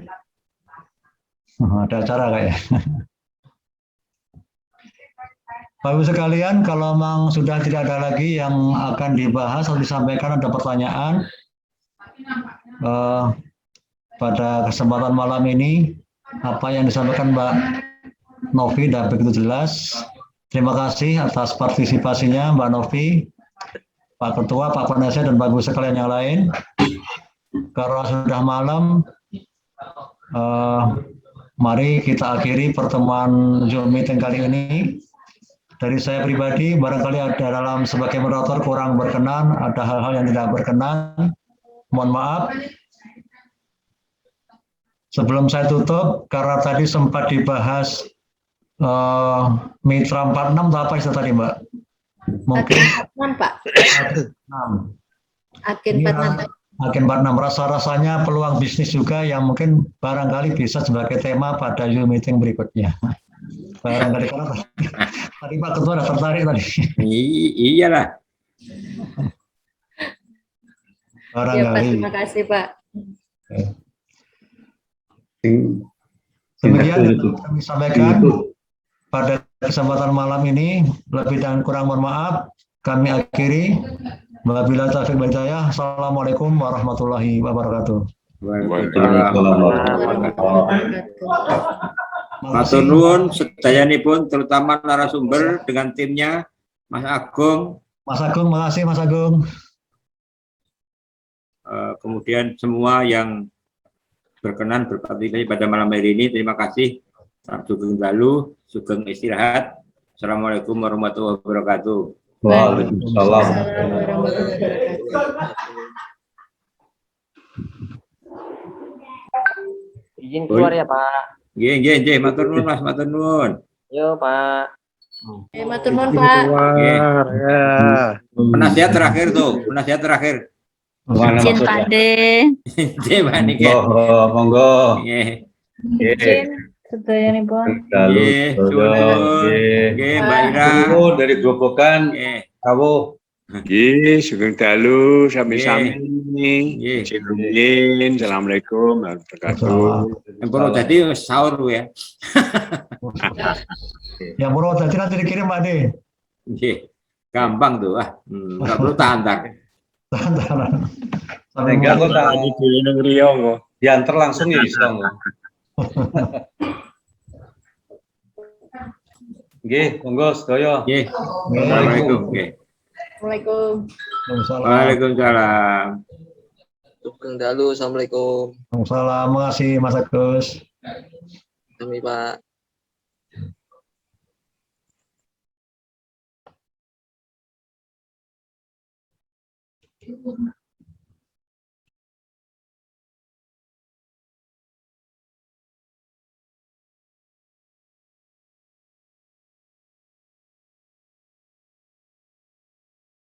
S1: ada acara kayak. Bapak Ibu sekalian, kalau memang sudah tidak ada lagi yang akan dibahas atau disampaikan, ada pertanyaan pada kesempatan malam ini, apa yang disampaikan Mbak Novi dan begitu jelas. Terima kasih atas partisipasinya Mbak Novi, Pak Ketua, Pak Panese, dan Bapak Ibu sekalian yang lain. Karena sudah malam, mari kita akhiri pertemuan Zoom meeting kali ini. Dari saya pribadi, barangkali ada dalam sebagai moderator kurang berkenan, ada hal-hal yang tidak berkenan, mohon maaf. Sebelum saya tutup, karena tadi sempat dibahas Mitra 46 atau apa istilah tadi Mbak? Mungkin
S5: Agen 46, Pak. Agen
S1: Ini
S5: 46.
S1: Agen 46 rasa-rasanya peluang bisnis juga yang mungkin barangkali bisa sebagai tema pada Zoom meeting berikutnya. Barangkali karena tadi Pak Ketua ada tertarik tadi.
S2: Iyalah.
S5: Ya Pak,
S1: Barangkali.
S5: terima kasih Pak.
S1: Demikian yang kami sampaikan pada kesempatan malam ini. Lebih dan kurang mohon maaf. Kami akhiri. Wabillahi taufiq wal hidayah. Assalamualaikum warahmatullahi wabarakatuh.
S2: Matur nuwun sedayanipun terutama narasumber dengan timnya Mas Agung.
S1: Mas Agung, makasih Mas Agung.
S2: Kemudian semua yang berkenan berpartisipasi pada malam hari ini, terima kasih. Salam sugeng dalu, sugeng istirahat. Assalamualaikum warahmatullahi wabarakatuh.
S4: Waalaikumsalam.
S3: Izin keluar ya Pak.
S2: Nggih, matur nuwun Mas, matur nuwun.
S3: Yo Pak.
S5: Matur nuwun Pak.
S2: Penasihat terakhir tuh, penasihat terakhir.
S6: Izin Pak De.
S2: Izin Pak Niki.
S4: Monggo.
S6: Izin sedayanipun.
S2: Nggih, nggih Mbak Ira.
S4: Dari Grobogan. Kawu.
S7: Nggih, sugeng dalu sami-sami.
S2: Nggih.
S7: Assalamualaikum warahmatullahi wabarakatuh.
S2: Yang perlu jadi sahur ya.
S1: Yang perlu jadi nanti dikirim Pak De.
S2: Nggih. Gampang tuh enggak perlu tahan.
S4: Enggak kok tak
S7: Ini di negeri kok.
S4: diantar langsung ya iso. Nggih, monggo sedaya.
S2: Nggih. Assalamualaikum. Nggih.
S5: Waalaikumsalam.
S2: Waalaikumsalam.
S8: Sugeng dalu, assalamualaikum.
S1: Waalaikumsalam. Makasih Mas Agus.
S8: Kami Pak.